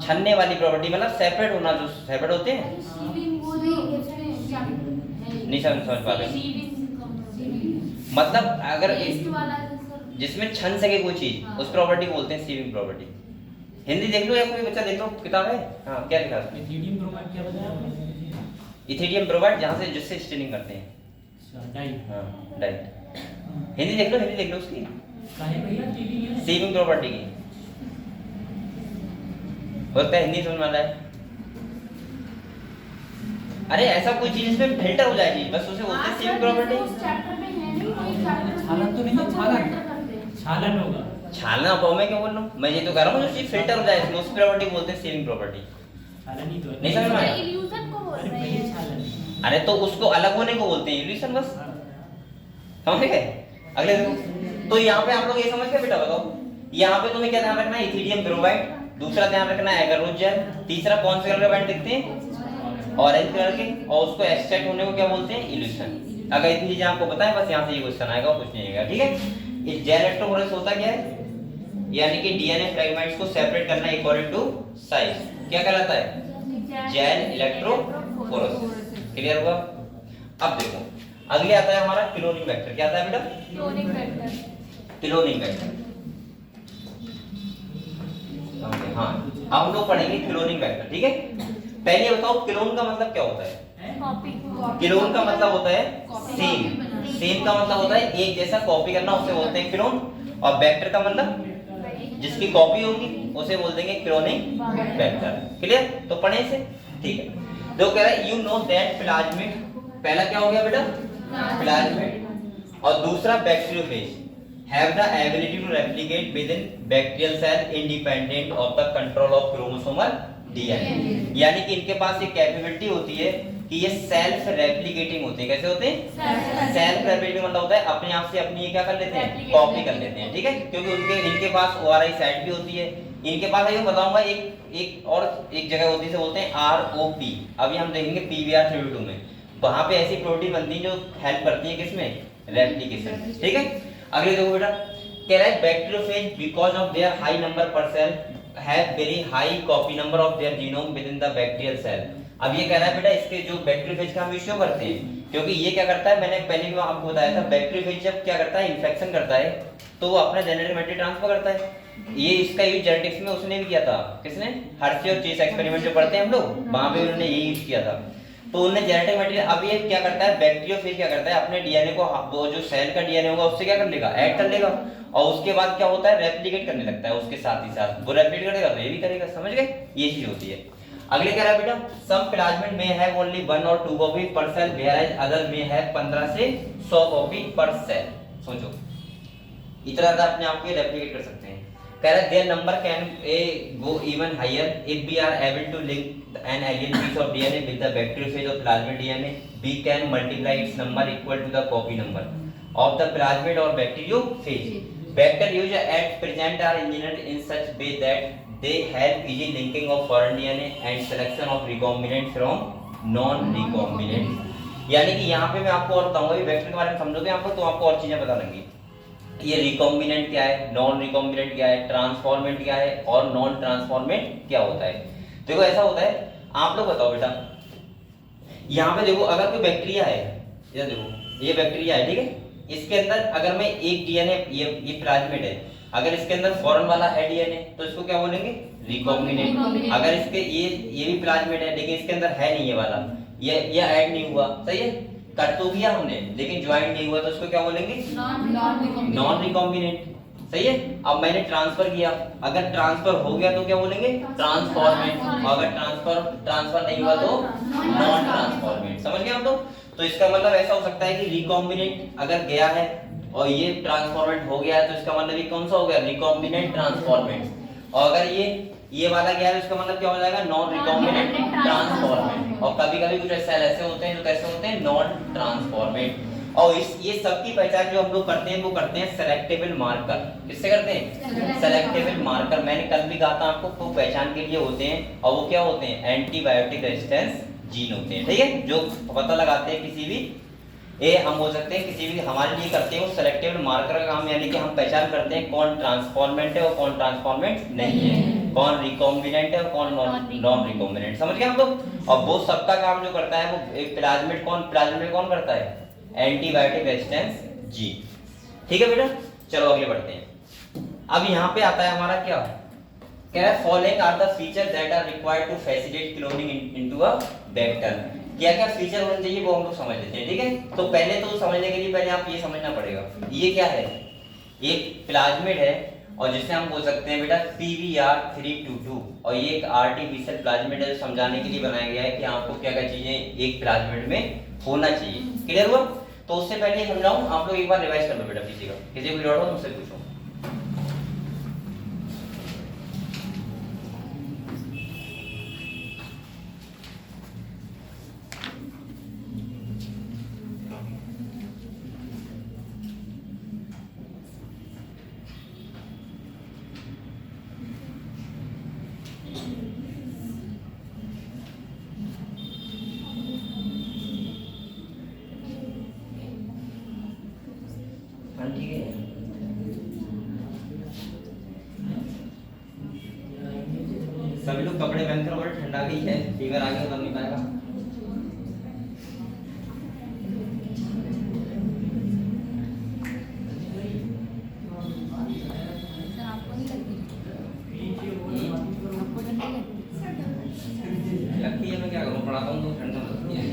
Speaker 1: छलने वाली प्रॉपर्टी मतलब सेपरेट होना, जो सेपरेट होते हैं, नहीं समझ पा रहे, मतलब अगर जिसमें छन सके कोई चीज, उस प्रॉपर्टी को बोलते हैं सीविंग प्रॉपर्टी। हिंदी देख लो या कोई बच्चा देख लो, किताब है, हाँ क्या लिखा है,
Speaker 3: इथिडियम ब्रोमाइड क्या बताया आपने,
Speaker 1: इथिडियम ब्रोमाइड, जहां से जिससे स्टेनिंग करते हैं,
Speaker 3: अच्छा डाई
Speaker 1: हाँ डाइट। हिंदी देख लो, हिंदी देख लो उसकी,
Speaker 3: काहे भैया टीवी है
Speaker 1: सेविंग प्रॉपर्टी की। होता है हिंदी समझ में आ रहा है? अरे ऐसा कोई चीज इसमें फिल्टर हो जाए चीज, बस उसे बोलते हैं सेविंग प्रॉपर्टी।
Speaker 2: उस चैप्टर में है नहीं, वही चैप्टर
Speaker 3: छालन तो नहीं है, छालन छालन होगा।
Speaker 1: छालना पाओ, मैं क्या बोल रहा हूँ, मैं ये तो कह रहा हूँ जो चीज फिल्टर हो जाए इसमें, उस प्रॉपर्टी बोलते हैं सेविंग प्रॉपर्टी।
Speaker 3: छालन ही तो है।
Speaker 1: नहीं समझ में आया?
Speaker 2: इल्यूजन को बोल
Speaker 3: अरे
Speaker 2: रहे
Speaker 3: भैया
Speaker 2: हैं।
Speaker 3: छालन।
Speaker 1: अरे तो उसको अलग होने को बोलते हैं इल्यूशन, बस
Speaker 3: हाँ।
Speaker 1: समझ गए? अगले देखो, तो यहाँ पे आप लोग ये समझ के बेटा बताओ, यहाँ पे तुम्हें क्या ध्यान रखना है, इथिडियम ब्रोमाइड, दूसरा ध्यान रखना है एगारोस जेल, तीसरा कौन से कलर के बैंड दिखते हैं, ऑरेंज कलर के, और उसको एक्सट्रैक्ट होने को क्या बोलते हैं, इल्यूशन। अगर इतनी चीजें आपको बताएं, बस यहाँ से ये क्वेश्चन आएगा, कुछ नहीं आएगा, ठीक है। इस जेल इलेक्ट्रोफोरेसिस होता क्या है, यानी कि डीएनए फ्रेगमेंट्स को सेपरेट करना अकॉर्डिंग टू साइज, क्या कहलाता है, जेल इलेक्ट्रोफोरेसिस। क्लियर हुआ? अब देखो अगले आता है हमारा क्लोनिंग वेक्टर, क्या आता है बेटा,
Speaker 2: क्लोनिंग वेक्टर।
Speaker 1: Cloning vector. हाँ अब हम लोग पढ़ेंगे क्लोनिंग वेक्टर, ठीक है। पहले ये बताओ क्लोन का मतलब क्या होता है।
Speaker 2: कॉपी।
Speaker 1: क्लोन का मतलब होता है सेम, सेम का मतलब होता है एक जैसा कॉपी करना, उसे बोलते हैं क्लोन। और वेक्टर का मतलब जिसकी कॉपी होगी उसे बोल देंगे क्लोनिंग वेक्टर। क्लियर? तो पढ़े इसे, ठीक है। जो कह रहा है यू नो दैट प्लाज्मिड, पहला क्या हो गया बेटा, प्लाज्मिड, और दूसरा bacteriophage have the ability to replicate within bacterial cell independent of the control of chromosomal DNA। यानी कि इनके पास एक कैपेबिलिटी होती है कि ये सेल्फ रेप्लिकेटिंग होते हैं। कैसे होते हैं? सेल्फ रेप्लिकेटिंग मतलब होता है अपने आप से अपनी ये क्या कर लेते हैं, कॉपी कर लेते हैं, ठीक है। क्योंकि उनके इनके पास ORI साइट भी होती है, इनके पास ये बताऊंगा एक और एक जगह होती है, से बोलते हैं ROP। अभी हम देखेंगे PBR322 में, वहां पे ऐसी प्रोटीन बनती है जो हेल्प करती है किसमें, रेप्लिकेशन, ठीक है। अगले देखो बेटा, कह रहा है bacteriophage because of their high number per cell have very high copy number of their genome within the bacterial cell. अब ये कह रहा है बेटा इसके जो बैक्टीरियोफेज का हम इश्यू करते हैं, क्योंकि ये क्या करता है, मैंने पहले भी आपको बताया था, बैक्टीरियोफेज जब क्या करता है, इन्फेक्शन करता है, तो वो अपना जेनेटिक मैटेरियल ट्रांसफर करता है। ये इसका यूज जेनेटिक्स में उसने भी किया था, किसने, हर्शी और चेस एक्सपेरिमेंट जो पढ़ते हैं हम लोग, वहां पे उन्होंने यही यूज किया था। तो उन्हें जेनेटिक मटेरियल, अब ये क्या करता है, बैक्टीरियोफेज क्या करता है, अपने डीएनए को, वो जो सेल का डीएनए होगा उससे क्या कर लेगा, ऐड कर लेगा, और उसके बाद क्या होता है, रेप्लिकेट करने लगता है उसके साथ ही साथ, वो रेप्लिकेट करेगा तो ये भी करेगा, समझ गए, ये चीज होती है। अगले कह रहा है बेटा, सम प्लाज्मिड में हैव ओनली 1 और 2 कॉपी पर सेल व्हेयरएज अदर में हैव 15 से 100 कॉपी पर सेल। सोचो इतना ज्यादा अपने आप को रेप्लिकेट कर सकते हैं। कह रहा है their number can go even higher if we are able to link an alien piece of DNA with the bacteriophage of plasmid DNA, we can multiply its number equal to the copy number of the plasmid or bacteriophage. Vector used at present are engineered in such way that they help easy linking of foreign DNA and selection of recombinant from non-recombinant। यानी कि यहाँ पे मैं आपको और बताऊंगा, vector के बारे में समझोगे आपको तो आपको और चीजें पता लगेंगी। ये रिकॉम्बिनेंट क्या है, नॉन रिकॉम्बिनेंट क्या है, ट्रांसफॉर्मेंट क्या है, और नॉन ट्रांसफॉर्मेंट क्या होता है। देखो ऐसा होता है, आप लोग बताओ बेटा, यहाँ पे देखो अगर कोई बैक्टीरिया है, ये देखो ये बैक्टीरिया है, ठीक है, इसके अंदर अगर मैं एक डीएनए, ये प्लाज्मिड है, अगर इसके अंदर फॉरेन वाला है डीएनए तो इसको क्या बोलेंगे, रिकॉम्बिनेंट। अगर इसके ये भी प्लाज्मिड है लेकिन इसके अंदर है नहीं ये वाला, ये ऐड नहीं हुआ, सही है, कट तो किया हमने लेकिन ज्वाइन नहीं हुआ, तो उसको क्या बोलेंगे, नॉन रिकॉम्बिनेंट, सही है। अब मैंने ट्रांसफर किया, अगर ट्रांसफर हो गया तो क्या बोलेंगे, ट्रांसफॉर्मेंट, और अगर ट्रांसफर नहीं हुआ तो नॉन ट्रांसफॉर्मेंट। समझ गए आप लोग? तो इसका मतलब ऐसा हो सकता है कि रिकॉम्बिनेंट अगर गया है और ये ट्रांसफॉर्मेंट हो गया है, तो इसका मतलब ये कौन सा हो गया, रिकॉम्बिनेंट ट्रांसफॉर्मेंट। और अगर ये वाला गया है, इसका मतलब क्या हो जाएगा, नॉन रिकॉम्बिनेंट ट्रांसफॉर्मेंट। और कभी-कभी कुछ सेल ऐसे होते हैं जो कैसे होते हैं, नॉन ट्रांसफॉर्मेंट। और ये सब की पहचान जो हम लोग करते हैं वो करते हैं सेलेक्टेबल मार्कर। किससे करते हैं, सेलेक्टेबल मार्कर। मैंने कल भी कहा था आपको, तो पहचान के लिए होते हैं, और वो क्या होते हैं, एंटीबायोटिक रेजिस्टेंस जीन होते हैं, ठीक है, जो पता लगाते हैं किसी भी, ये हम हो सकते हैं किसी भी, हमारे लिए करते हैं वो सेलेक्टेबल मार्कर का काम, यानी कि हम पहचान करते हैं कौन ट्रांसफॉर्मेंट है और कौन ट्रांसफॉर्मेंट नहीं है, कौन रिकॉम्बिनेंट है और कौन नॉन रिकॉम्बिनेंट। समझ गए हम लोग? और वो सबका काम जो करता है वो एक प्लाज्मिड कौन करता है, एंटीबायोटिक रेजिस्टेंस जीन, ठीक है बेटा। चलो आगे बढ़ते हैं। अब यहाँ पे आता है हमारा क्या, कह रहा है following are the feature that are required to facilitate cloning into a vector. क्या क्या फीचर होने चाहिए वो हम लोग समझ लेते हैं, ठीक है। तो पहले तो समझने के लिए पहले आप ये समझना पड़ेगा, ये क्या है, एक प्लाज्मिड है और जिसे हम बोल सकते हैं बेटा PBr322, और ये एक आर्टिफिशियल प्लाज्मिड है जो समझाने के लिए बनाया गया है कि आपको क्या क्या चीजें एक प्लाज्मिड में होना चाहिए। क्लियर हुआ? तो उससे पहले समझाऊं, आप लोग एक बार रिवाइज कर लो बेटा पीछे का, किसी को डाउट हो मुझसे पूछो। हाँ ठीक है। सभी लोग कपड़े पहन कर, बड़ा ठंडा गई है, फीवर आ गया तो नहीं पाएगा।
Speaker 2: सर आपको नहीं लगती? आपको ठंडी लगती?
Speaker 1: लगती है, मैं क्या करूँ, पढ़ाता हूँ तो ठंडा लगती है।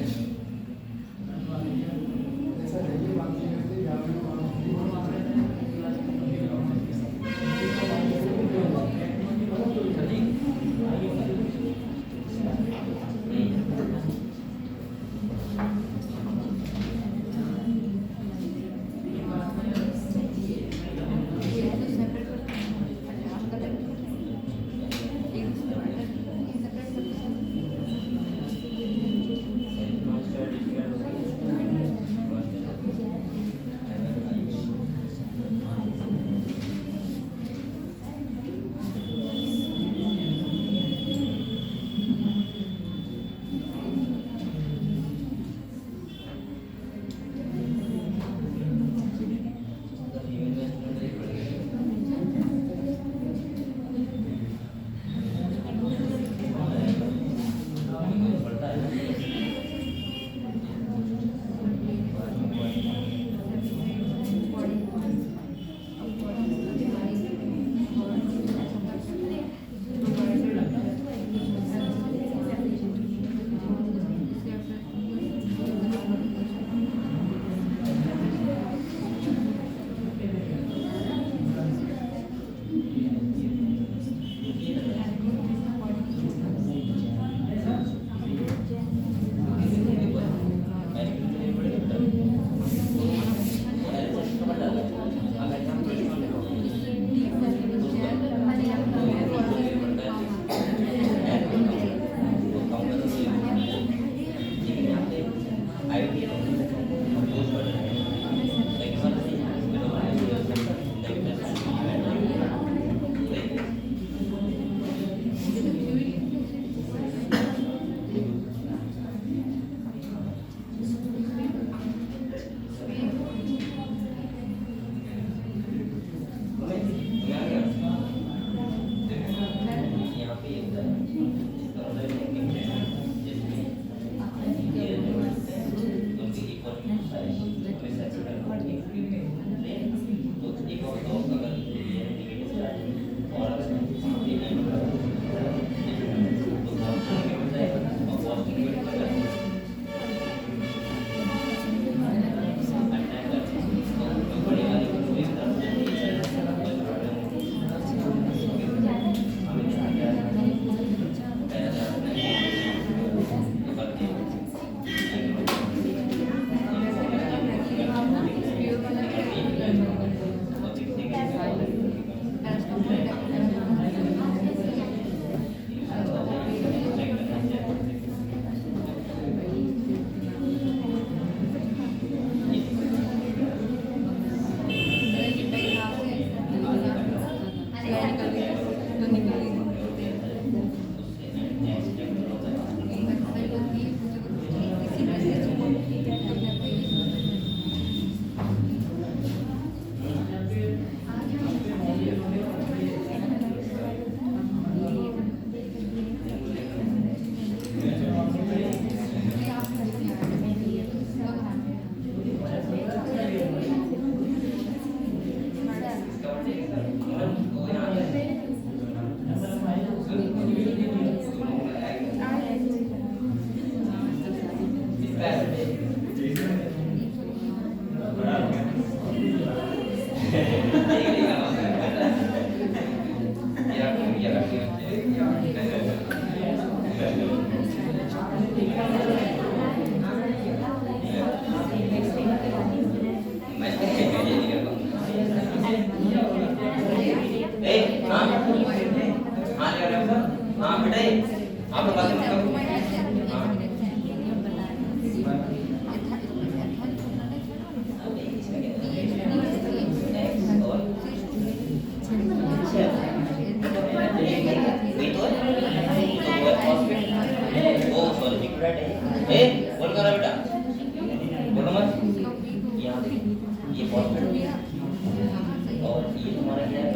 Speaker 1: हमारा क्या है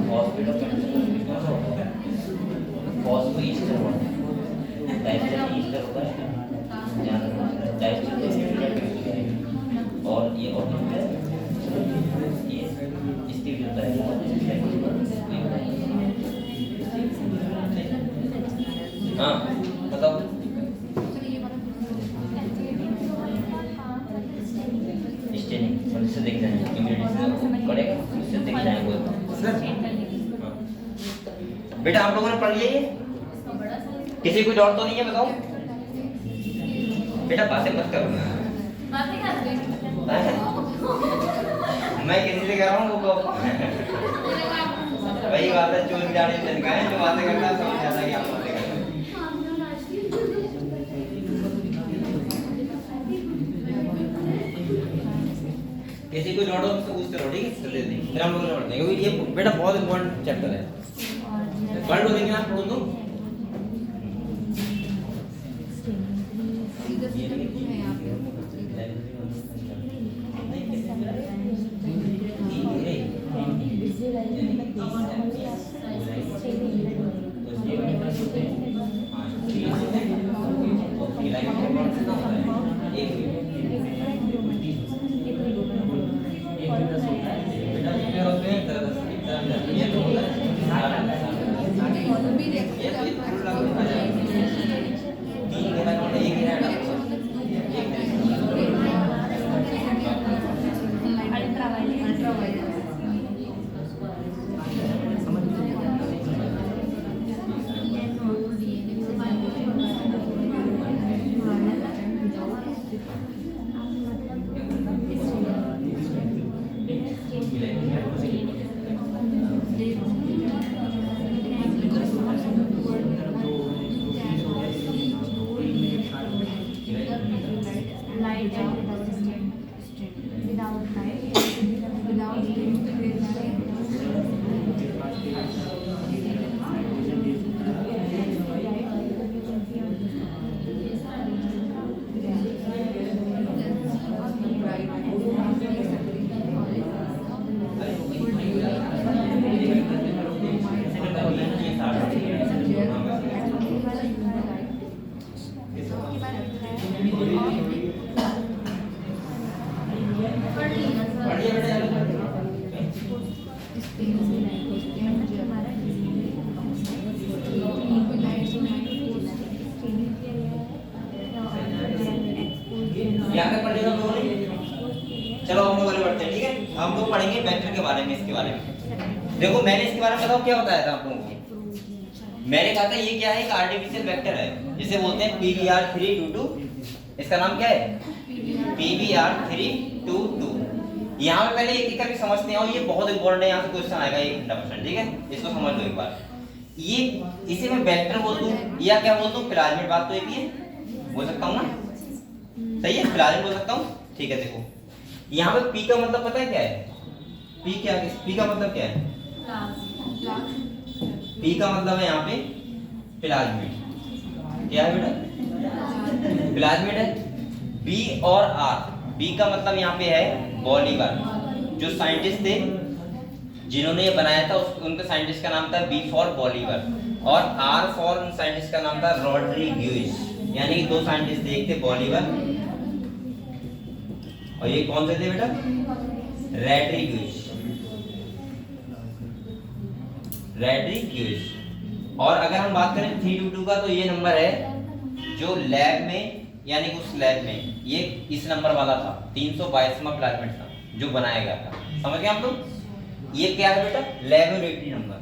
Speaker 1: फॉस्फेट और पेंटोस कौन सा होता है फॉस्फो ईस्टर होता है डाइस्टर ईस्टर होता है ध्यान रखना डाइस्टर के एसिड और ये ऑर्गेनिक है ये स्टील होता है हाँ बताओ स्टेनिंग और इससे देख जाएंगे इम्यूनिटी से करेगा इससे देख जाएंगे हाँ। बेटा आप लोगों ने पढ़ लिया ये किसी कुछ और तो नहीं है बताओ बेटा बातें मत करो मैं किसी से कह रहा हूँ वो वही बात है चोर जाने चल गए जो बातें करता है समझ आता है कि आप बातें कर रहे हैं किसी को जोड़ो तो पूछते रहो ठीक है चलिए फिर हम लोग पढ़ते हैं क्योंकि ये बेटा बहुत इंपॉर्टेंट चैप्टर है पढ़ लो लेकिन आप बोल दो चलो हम लोग आगे बढ़ते हैं ठीक है हम लोग पढ़ेंगे वेक्टर के बारे में इसके बारे में देखो मैंने इसके बारे में बताओ क्या बताया था आप लोगों को मैंने कहा था ये क्या है एक आर्टिफिशियल वेक्टर है जिसे बोलते हैं PVR322 इसका नाम क्या है PVR322 यहाँ पे पहले एक करके समझते हैं और ये बहुत इंपॉर्टेंट है यहाँ से क्वेश्चन आएगा 100% ठीक है इसको समझ लो एक बार ये इसे मैं वेक्टर बोल दूं या क्या बोल दूं प्लाज्मिड बात तो एक ही है बोल सकता हूँ ना सही है प्लाज्मिड बोल सकता हूँ ठीक है देखो यहाँ पे P का मतलब पता है क्या है P का मतलब क्या है P का मतलब है यहाँ पे प्लाज्मिड क्या है बेटा प्लाज्मिड है B और R B का मतलब यहाँ पे है बॉलीवर जो साइंटिस्ट थे जिन्होंने ये बनाया था उनका साइंटिस्ट का नाम था B फॉर बॉलीवर और R फॉर साइंटिस्ट का नाम था रॉड्रिग्यूज यानी कि दो साइंटिस्ट थे एक थे बॉलीवर और ये कौन से थे बेटा रॉड्रिग्यूज और अगर हम बात करें 322 का तो ये नंबर है जो लैब में यानी कि उस लैब में ये इस नंबर वाला था 322वां प्लाज्मिड था जो बनाया गया था समझ गए आप लोग ये क्या है बेटा लैबोरेटरी नंबर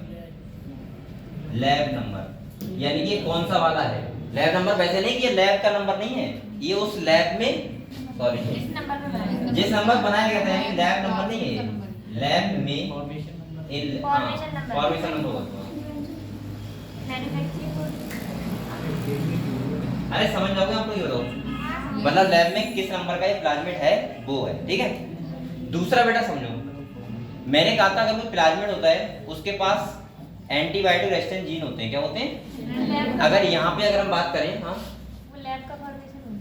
Speaker 1: लैब नंबर यानी कि कौन सा वाला है लैब नंबर वैसे नहीं कि ये लैब का नंबर नहीं है ये उस लैब में सॉरी जिस नंबर बनाया गया था यानी लैब नंबर नहीं है लैब में फॉर्मेशन नंबर होगा अरे समझ जाओगे आप लोग ये बताओ मतलब लैब में किस नंबर का ये प्लाज्मिड है वो है ठीक है दूसरा बेटा समझो मैंने कहा था अगर कोई प्लाज्मिड होता है उसके पास एंटीबायोटिक रेजिस्टेंट जीन होते हैं क्या होते हैं अगर यहाँ पे अगर हम बात करें हाँ
Speaker 2: वो लैब का फॉर्मेशन होगा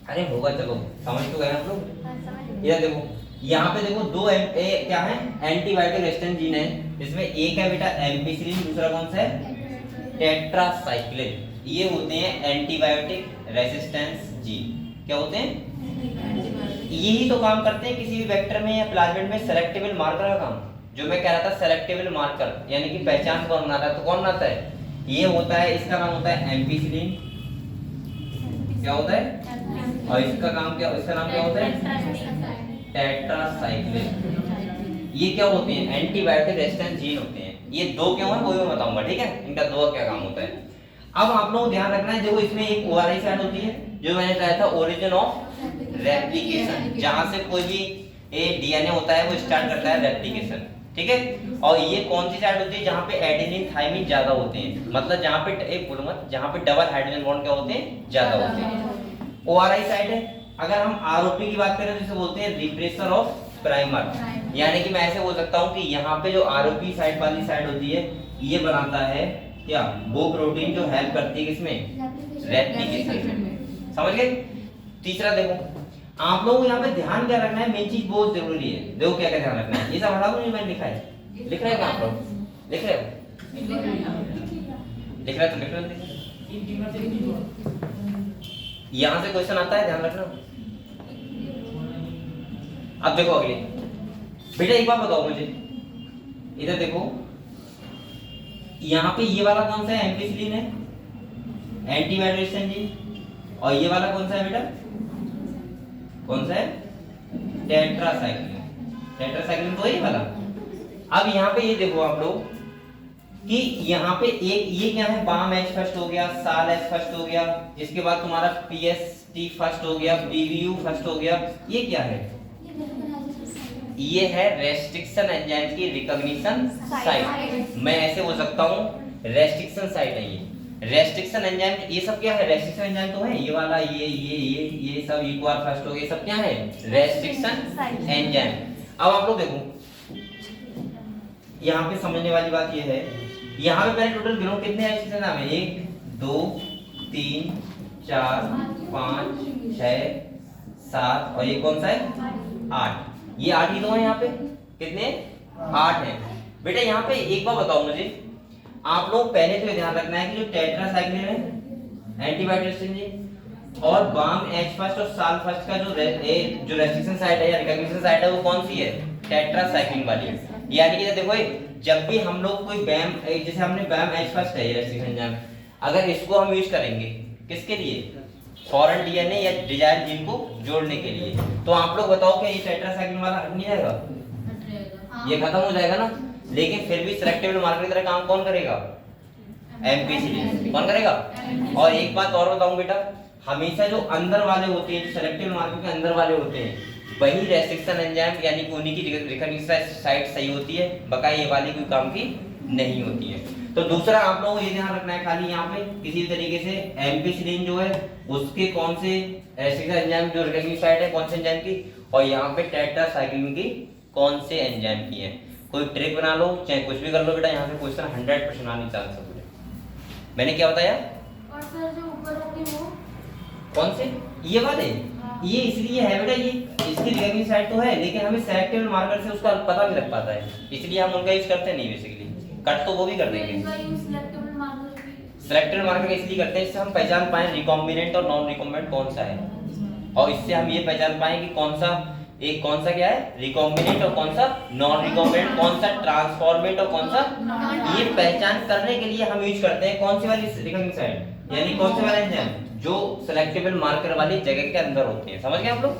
Speaker 1: अरे होगा चलो समझ तो गए आप लोग इधर देखो यहाँ पे देखो दो क्या है एंटीबायोटिक रेजिस्टेंस जीन है, जिसमें एक है बेटा एम्पिसिलिन, दूसरा कौन सा है टेट्रासाइक्लिन। ये होते हैं एंटीबायोटिक रेजिस्टेंस जीन। क्या होते हैं? यही तो काम करते हैं किसी भी वेक्टर में या प्लाज्मिड में सेलेक्टेबल मार्कर का काम। जो मैं कह रहा था सेलेक्टेबल मार्कर यानी कि पहचान कौन बनाता है, तो कौन बनाता है? ये होता है, इसका नाम होता है एम्पिसिलिन। क्या होता है? और इसका नाम क्या, इसका नाम क्या होता है? टेट्रासाइक्लिन। ये क्या होते हैं? एंटीबायोटिक रेजिस्टेंस जीन होते हैं। ये दो क्यों है वो भी बताऊंगा, ठीक है? इनका दो का क्या काम होता है। अब आप लोगों को ध्यान रखना है, देखो इसमें एक ओआरआई साइड होती है जो मैंने कहा था ओरिजिन ऑफ रेप्लिकेशन, जहां से कोई भी डीएनए होता है वो स्टार्ट करता है रेप्लिकेशन, ठीक है? और ये कौन सी साइड होती है? जहां पे एडेनिन थाइमिन ज्यादा होते हैं, मतलब जहां पे एक बोलो मत, जहां पे डबल हाइड्रोजन बॉन्ड क्या होते हैं? ज्यादा होते हैं। ओआरआई साइड है। अगर हम आरओपी की बात करें तो इसे बोलते हैं रिप्रेसर ऑफ प्राइमर, यानी कि मैं ऐसे बोल सकता हूं कि यहाँ पे जो आरओपी साइड वाली साइड होती है ये बनाता है क्या, वो प्रोटीन जो हेल्प करती है किसमें? रेप्लिकेशन में। समझ गए? तीसरा देखो, आप लोगों को यहाँ पे ध्यान क्या रखना है, मेन चीज बहुत जरूरी है। देखो क्या क्या ध्यान रखना है, ये सब हटा दो, मैंने लिखा है, लिख रहे हैं क्या आप लोग? लिख रहे हो? लिख रहे तो लिख रहे हो। यहाँ से क्वेश्चन आता है, ध्यान रखना। अब देखो अगले बेटा, एक बात बताओ मुझे, इधर देखो, यहाँ पे ये वाला कौन सा है? एम्पिसिलिन है, एंटीबायोटिक रेजिस्टेंस जीन। और ये वाला कौन सा है बेटा? कौन सा है? टेट्रासाइक्लिन। टेट्रासाइक्लिन तो है ये वाला। अब यहाँ पे ये देखो आप लोग कि यहाँ पे एक ये क्या है, बाम एच फर्स्ट हो गया, साल एच फर्स्ट हो गया, इसके बाद तुम्हारा पीएसटी फर्स्ट हो गया, बीवीयू फर्स्ट हो गया। ये क्या है? ये है रेस्ट्रिक्शन एंजाइम की रिकॉग्निशन साइट। मैं ऐसे बोल सकता हूँ रेस्ट्रिक्शन साइट है ये। रेस्ट्रिक्शन एंजाइम, ये सब क्या है? रेस्ट्रिक्शन एंजाइम तो है ये वाला, ये सब एक बार फर्स्ट हो गया, सब क्या है? Restriction enzyme. अब आप लोग देखो, यहाँ पे समझने वाली बात ये है, यहाँ पे पहले टोटल गिनो कितने रेस्ट्रिक्शन नाम है? 1 2 3 4 5 6 7 और ये कौन सा है? 8। ये 8 ही तो है यहाँ पे, कितने? 8 है। बेटा यहाँ पे एक बार बताओ मुझे, आप लोग पहले तो ध्यान रखना है कि जो टेट्रासाइक्लिन है एंटीबायोटिक रेजिस्टेंस और बाम एच फर्स्ट और साल फर्स्ट का जो रेस्ट्रिक्शन साइट है या रिकॉग्निशन साइट है वो कौन सी है? टेट्रासाइक्लिन वाली। यानी कि देखो जब भी हम लोग कोई बैम, जैसे हमने बैम एच फर्स्ट है रेस्ट्रिक्शन एंजाइम, अगर इसको हम यूज करेंगे किसके लिए? फॉरेन डीएनए या डिजायर जीन को जोड़ने के लिए, तो आप लोग बताओ क्या ये टेट्रासाइक्लिन वाला हट नहीं जाएगा? ये खत्म हो जाएगा ना। लेकिन फिर भी सिलेक्टेबल मार्कर की तरह काम कौन करेगा? एम्पिसिलिन। कौन करेगा? और एक बात और बताऊं बेटा, हमेशा जो अंदर वाले होते हैं, जो सिलेक्टेबल मार्कर के अंदर वाले होते हैं, वही रेस्ट्रिक्शन एंजाइम यानी कि उन्हीं की रिकॉग्निशन साइट सही होती है, बकाया ये वाली कोई काम की नहीं होती है। तो दूसरा आप लोगों को ये ध्यान रखना है खाली यहाँ पे किसी भी तरीके से एम्पिसिलिन जो है उसके कौन से रेस्ट्रिक्शन एंजाइम जो रिकॉग्निशन साइट है कौन से एंजाइम की, और यहाँ पे टेट्रासाइक्लिन की कौन से एंजाइम की है। कोई ट्रिक बना लो चाहे कुछ भी कर लो बेटा, यहाँ से क्वेश्चन 100% आने चांस है। मैंने क्या बताया?
Speaker 2: और सर जो ऊपर होंगे वो
Speaker 1: कौन से? ये वाले। ये इसलिए है बेटा, ये इसकी रिकॉग्निशन साइट तो है लेकिन हमें सेलेक्टेबल मार्कर से उसका पता नहीं लग पाता है, इसलिए हम उनका यूज करते नहीं। बेसिकली कट तो वो भी कर देंगे। सिलेक्टेबल मार्कर इसलिए करते हैं इससे हम पहचान पाए रिकॉम्बिनेंट और नॉन रिकॉम्बिनेंट कौन सा है, और इससे हम ये पहचान पाए कि कौन सा क्या है रिकॉम्बिनेंट और कौन सा नॉन रिकॉम्बिनेंट, कौन सा ट्रांसफॉर्मेट और कौन सा। ये पहचान करने के लिए हम यूज करते हैं कौन सी वाली रिकॉग्निशन साइट, यानी कौन से वाले एंजाइम जो सिलेक्टेबल मार्कर वाली जगह के अंदर होते हैं। समझ गए आप लोग?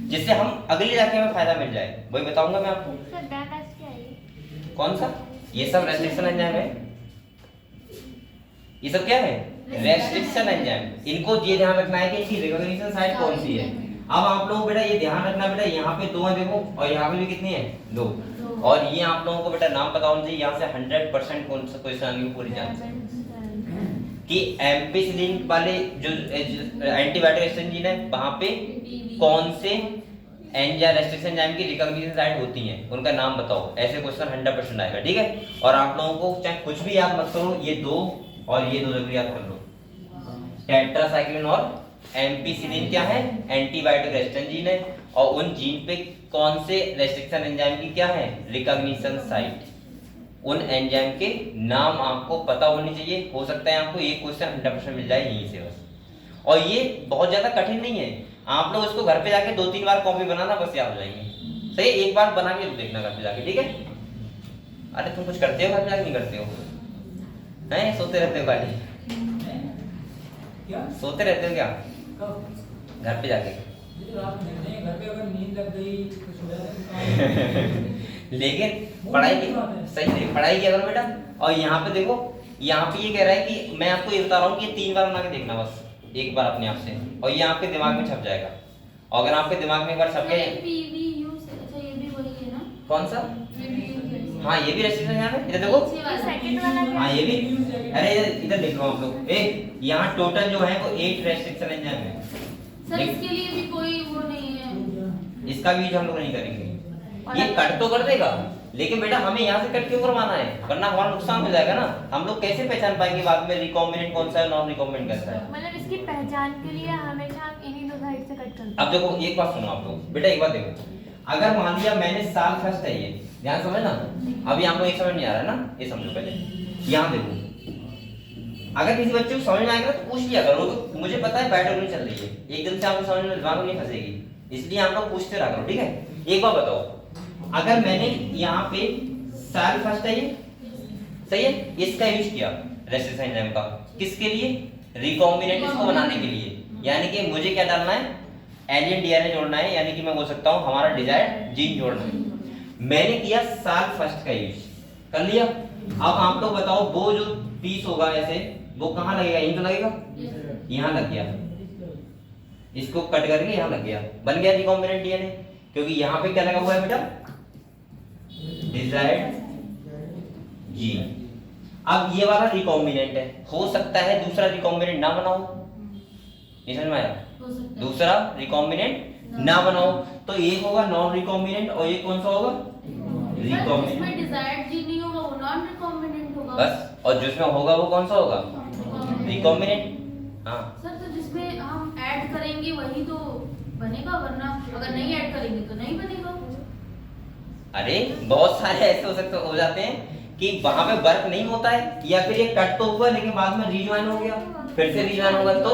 Speaker 1: जिससे हम अगले इलाके में फायदा मिल जाए, वही बताऊंगा मैं आपको।
Speaker 2: सर बैक क्या है?
Speaker 1: कौन सा? ये सब रेस्ट्रिक्शन एंजाइम है। ये सब क्या है? Restriction enzyme. इनको ये ध्यान रखना है कि इसकी रिकॉग्निशन साइट कौन सी है। अब आप लोगों को बेटा ये ध्यान रखना बेटा, यहाँ पे 2 है देखो, और यहाँ पे भी कितनी है? 2। और ये आप लोगों को बेटा नाम पता होना चाहिए, यहाँ से 100% कौन सा क्वेश्चन आने की पूरी चांस है कि एम्पिसिलिन वाले जो एंटीबायोटिक रेजिस्टेंस जीन है वहां पे कौन से एंजाइम रेस्ट्रिक्शन एंजाइम की रिकॉग्निशन साइट होती हैं, उनका नाम बताओ। ऐसे क्वेश्चन 100% आएगा, ठीक है? और आप लोगों को चाहे कुछ भी याद मत करो, ये 2 और ये 2 जरूर याद कर लो। टेट्रासाइक्लिन और एम्पिसिलिन क्या है? एंटीबायोटिक रेजिस्टेंस जीन है, और उन जीन पे कौन से रेस्ट्रिक्शन एंजाइम की क्या है रिकॉग्निशन साइट। उन एंजाइम के नाम आपको पता होनी चाहिए। हो सकता है आपको ये क्वेश्चन 100% मिल जाए यहीं से बस। और ये बहुत ज्यादा कठिन नहीं है, आप लोग इसको घर पे जाके 2-3 बार कॉपी बनाना, बस याद हो जाएंगे। सही है, एक बार बना के देखना घर पे जाके, ठीक है। अरे तुम कुछ करते हो घर पे जाके, नहीं करते हो हैं? सोते रहते हो खाली?
Speaker 3: क्या
Speaker 1: सोते रहते हो क्या
Speaker 3: कब
Speaker 1: घर पे जाके?
Speaker 3: ये तो रात में नहीं, घर पे अगर नींद लग गई तो सो जाते
Speaker 1: लेकिन पढ़ाई की सही है, पढ़ाई किया करो बेटा। और यहाँ पे देखो, यहाँ पे ये कह रहा है कि मैं आपको ये बता रहा हूँ कि 3 बार बना के देखना बस, एक बार अपने आप से, और ये आपके दिमाग में छप जाएगा। और अगर आपके दिमाग में एक बार छप गया,
Speaker 4: PVU से अच्छा ये भी वही है ना?
Speaker 1: कौन सा?
Speaker 4: PVU
Speaker 1: हाँ ये भी रेस्ट्रिक्शन यहाँ है, इधर देखो।
Speaker 2: सेकंड वाला क्या
Speaker 1: हाँ
Speaker 2: है?
Speaker 1: ये भी, अरे इधर देख लो आप लोग, यहाँ टोटल जो है वो 8 रेस्ट्रिक्शन एंजाइम है।
Speaker 4: सर इसके लिए भी कोई वो नहीं है।
Speaker 1: इसका भी यूज हम लोग नहीं करेंगे। ये कट तो कर देगा, लेकिन बेटा हमें यहाँ से कट क्यों करवाना है, वरना हमारा नुकसान हो जाएगा ना। हम लोग कैसे पहचान पाएंगे बाद में रिकॉम्बिनेंट कौन सा है, नॉन रिकॉम्बिनेंट कैसा है?
Speaker 2: मतलब इसकी पहचान के लिए हमेशा हम इन्हीं दो साइड से कट करते
Speaker 1: अब देखो एक बात सुनो आप लोग, बेटा एक बात देखो, अगर मान लिया मैंने साल फर्स्ट है, ये ध्यान समझना, अभी आपको एक समझ नहीं आ रहा है ना, ये समझो पहले। यहाँ देखो, अगर किसी बच्चे को समझ में आएगा तो पूछ लिया करो, मुझे पता है बैटल नहीं चल रही है, एकदम से आपको समझ में दिमाग में नहीं फंसेगी, इसलिए आप लोग पूछते रहा करो, ठीक है। एक बात बताओ, अगर मैंने यहाँ पे साल फर्स्ट है, ये सही है, इसका यूज किया रेस्ट्रिक्शन एंजाइम का, किसके लिए? रिकॉम्बिनेंट इसको बनाने के लिए। यानी कि मुझे क्या डालना है, एलियन डीएनए जोड़ना है, यानी कि मैं बोल सकता हूँ हमारा डिजायर्ड जीन जोड़ना है। मैंने किया साल फर्स्ट का यूज कर लिया। अब आप लोग बताओ, वो जो पीस होगा ऐसे, वो कहाँ लगेगा? यहीं तो लगेगा, यहाँ लग गया, इसको कट करके यहाँ लग गया, बन गया रिकॉम्बिनेंट डीएनए, क्योंकि यहाँ पे क्या लगा हुआ है बेटा? Desired gene. अब ये वाला रिकॉम्बिनेंट है, हो सकता है दूसरा रिकॉम्बिनेंट ना बनाओ, ये समझ में आया?
Speaker 4: हो सकता है।
Speaker 1: दूसरा रिकॉम्बिनेंट ना बनाओ, तो एक होगा नॉन रिकॉम्बिनेंट और ये कौन सा होगा?
Speaker 4: Sir
Speaker 1: recombinant.
Speaker 4: जिसमें डिजायर्ड जीन नहीं होगा वो नॉन रिकॉम्बिनेंट होगा।
Speaker 1: बस, और जिसमें होगा वो कौन सा होगा? रिकॉम्बिनेंट। हाँ
Speaker 4: सर तो जिसमें हम ऐड करेंगे वही तो बनेगा, वरना अगर नहीं ऐड करेंगे तो नहीं बनेगा।
Speaker 1: अरे बहुत सारे ऐसे हो जाते हैं कि वहां पे वर्क नहीं होता है, या फिर ये कट तो हुआ लेकिन बाद में रीजॉइन हो गया, फिर से रीजॉइन होगा, तो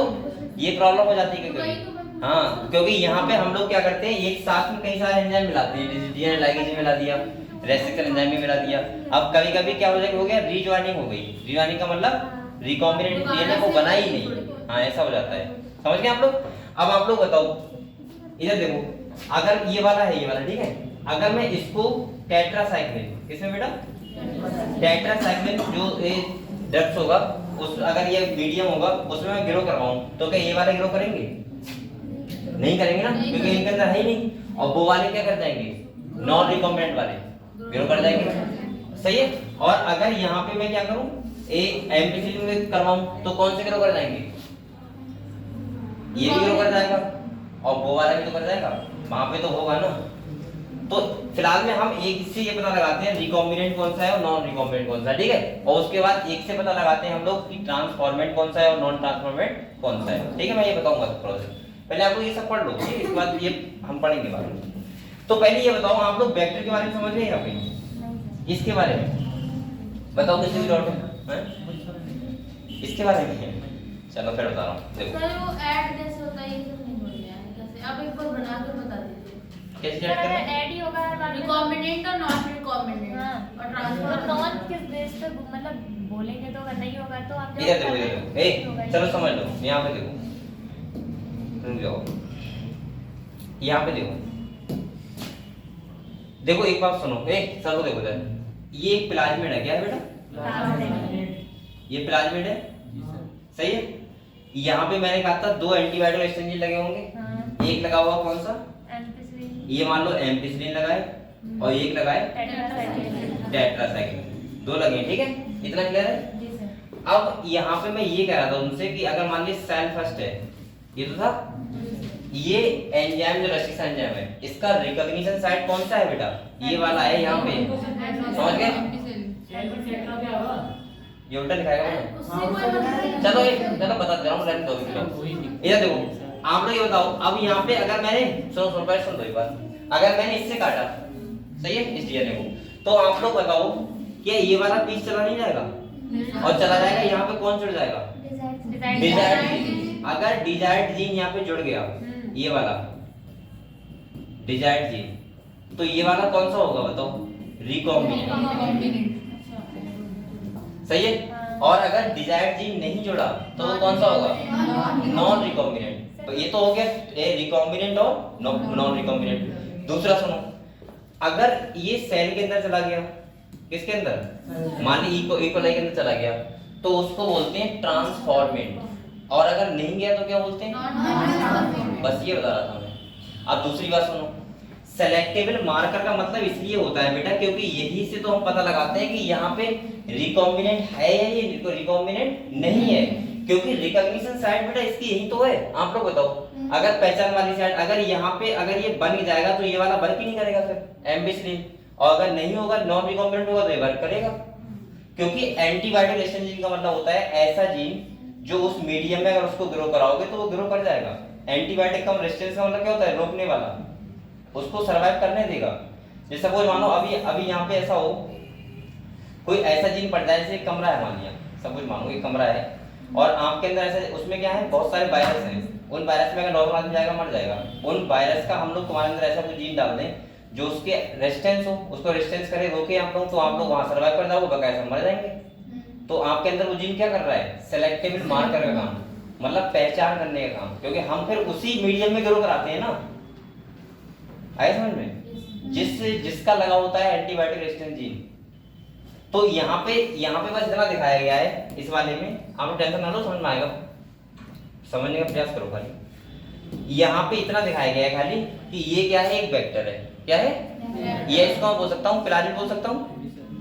Speaker 1: ये प्रॉब्लम हो जाती है कभी। हाँ, क्योंकि यहाँ पे हम लोग क्या करते हैं, एक साथ में कई सारे एंजाइम मिलाते हैं, डीएनए लाइगेज मिला दिया, रेस्ट्रिक्शन एंजाइम में मिला दिया। अब कभी कभी क्या हो गया, रीजॉइनिंग हो गई। रीजॉइनिंग का मतलब रिकॉम्बिनेंट डीएनए को बना ही नहीं। हाँ ऐसा हो जाता है, समझ गए आप लोग। अब आप लोग बताओ, इधर देखो, अगर ये वाला है, ये वाला ठीक है, अगर मैं इसको टेट्रासाइक्लिन, किसमें बेटा? टेट्रासाइक्लिन जो ये ड्रग्स होगा, उस अगर ये मीडियम होगा उसमें मैं ग्रो करवाऊं, तो क्या ये वाले ग्रो करेंगे? नहीं करेंगे ना, क्योंकि इनके अंदर है ही नहीं। और वो वाले क्या कर जाएंगे? नॉन रिकॉम्बिनेंट वाले ग्रो कर जाएंगे, सही है। और अगर यहाँ पे मैं क्या करूं, एम्पिसिलिन में करवाऊं, तो कौन से ग्रो कर जाएंगे? ये भी ग्रो कर जाएगा, और वो वाला भी तो कर जाएगा, वहां पे तो होगा ना। तो फिलहाल में हम एक से ये पता लगाते हैं रिकॉम्बिनेंट कौन सा है और नॉन रिकॉम्बिनेंट कौन सा है, ठीक है। और उसके बाद एक से पता लगाते हैं हम लोग कि ट्रांसफॉर्मेंट कौन सा है और नॉन ट्रांसफॉर्मेंट कौन सा है, ठीक है। मैं ये बताऊंगा प्रोसेस, पहले आप लोग ये सब पढ़ लो, ठीक है, इसके बाद ये हम पढ़ेंगे बाद में। तो पहले ये बताओ, आप लोग वेक्टर के बारे में समझ गए अभी? इसके बारे में बताओ, किसी भी डाउट है? इसके बारे में चलो फिर बता रहा हूँ, देखो
Speaker 4: सर वो ऐड कैसे होता है ये सब नहीं बोल रहे हैं, कैसे आप एक बार बना कर बता दीजिए।
Speaker 1: कैसे ऐड करना है?
Speaker 2: ऐड ही होगा हर बार में।
Speaker 4: रिकॉम्बिनेंट और नॉन रिकॉम्बिनेंट
Speaker 2: हाँ।
Speaker 4: और
Speaker 2: और
Speaker 4: ट्रांसफॉर्मेंट।
Speaker 2: नॉन किस बेस पे मतलब बोलेंगे तो अगर नहीं होगा तो आप
Speaker 1: इधर देखो, इधर देखो, ए चलो समझ लो, यहाँ पे देखो, रुक जाओ, यहाँ पे देखो, देखो एक बात सुनो, चलो देखो इधर, ये एक प्लाज्मिड है, क्या है बेटा? ये प्लाज्मिड है, सही है। यहाँ पे मैंने कहा था 2 एंटीबायोटिक एक्सचेंज लगे होंगे, एक लगा हुआ कौन सा? ये मान लो एम्पिसिलिन लगाए, और एक लगाए टेट्रासाइक्लिन, 2 लगे, ठीक है, इतना क्लियर है।
Speaker 2: जी सर।
Speaker 1: अब यहाँ पे मैं ये कह रहा था उनसे कि अगर मान लीजिए सेल फर्स्ट है, ये तो था, ये एंजाइम जो रेस्ट्रिक्शन एंजाइम है, इसका रिकॉग्निशन साइट कौन सा है बेटा? ये वाला है यहाँ पे, समझ गए? ये उल्टा लिखाएगा ना?
Speaker 4: उससे कोई मतलब नहीं।
Speaker 1: चलो बता दे रहा हूँ, रहने दो। इधर देखो, आप लोग ये बताओ, अब यहाँ पे अगर मैंने सुनो पहले सुन दो एक बार, अगर मैंने इससे काटा, सही है, इस डीएनए को, तो आप लोग बताओ कि ये वाला पीस चला नहीं जाएगा और चला जाएगा, यहाँ पे कौन जुड़ जाएगा? Desired gene. अगर डिजायर्ड जीन यहाँ पे जुड़ गया, ये वाला डिजायर्ड जीन, तो ये वाला कौन सा होगा बताओ? रिकॉम्बिनेंट, सही है। और अगर डिजायर्ड जीन नहीं जुड़ा तो वो कौन सा होगा? Non recombinant. तो ये तो हो गया रिकॉम्बिनेंट और नॉन रिकॉम्बिनेंट। दूसरा सुनो, अगर ये सेल के अंदर चला गया, किसके अंदर? मान ली ई कोलाई के अंदर चला गया, तो उसको बोलते हैं ट्रांसफॉर्मेंट। और अगर नहीं गया तो क्या बोलते हैं? बस ये बता रहा था मैं। अब दूसरी बात सुनो, सेलेक्टेबल मार्कर का मतलब इसलिए होता है बेटा क्योंकि यही से तो हम पता लगाते हैं कि यहाँ पे रिकॉम्बिनेंट है या ये रिकॉम्बिनेंट नहीं है, क्योंकि रिकॉग्निशन साइट बेटा इसकी यही तो है। आप लोग बताओ, अगर पहचान वाली साइट अगर यहाँ पे अगर ये बन जाएगा तो ये वाला वर्क ही नहीं करेगा फिर एम्बिसिलिन, और अगर नहीं होगा नॉन रिकॉम्बिनेंट होगा तो ये वर्क करेगा, क्योंकि एंटीबायोटिक रेजिस्टेंट जीन का मतलब होता है ऐसा जीन जो उस मीडियम में अगर उसको ग्रो कराओगे तो वो ग्रो कर जाएगा। एंटीबायोटिक का रेजिस्टेंस का मतलब क्या होता है? रोकने वाला, उसको सर्वाइव करने देगा। जैसे सपोज मानो अभी यहाँ पे ऐसा हो, कोई ऐसा जीन पड़ जाए, जैसे एक कमरा है मान लिया, सपोज मानो एक कमरा है और आपके अंदर ऐसा, उसमें क्या है? बहुत सारे वायरस हैं। उन वायरस में अगर नॉर्मल आदमी जाएगा मर जाएगा। उन वायरस का हम लोग तुम्हारे अंदर ऐसा कोई जीन डाल दें जो उसके रेजिस्टेंस हो, उसको रेजिस्टेंस करे, रोके आप लोग, तो आप लोग वहां सर्वाइव कर जाओगे, बकायदा मर जाएंगे। तो आपके अंदर वो जीन क्या कर रहा है? सेलेक्टेबल मार्कर का काम, मतलब पहचान करने का काम, क्योंकि हम फिर उसी मीडियम में ग्रो कराते हैं ना। आए समझ में? जिसका लगा होता है एंटीबायोटिक रेजिस्टेंट जीन। तो यहाँ पे बस इतना दिखाया गया है इस वाले में, आप लोग टेंशन ना लो, समझ में आएगा, समझने का प्रयास करो खाली। यहाँ पे इतना दिखाया गया है खाली कि ये क्या है? एक वेक्टर है। क्या है ये? इसको बोल सकता हूँ प्लाज्मिड, बोल सकता हूँ,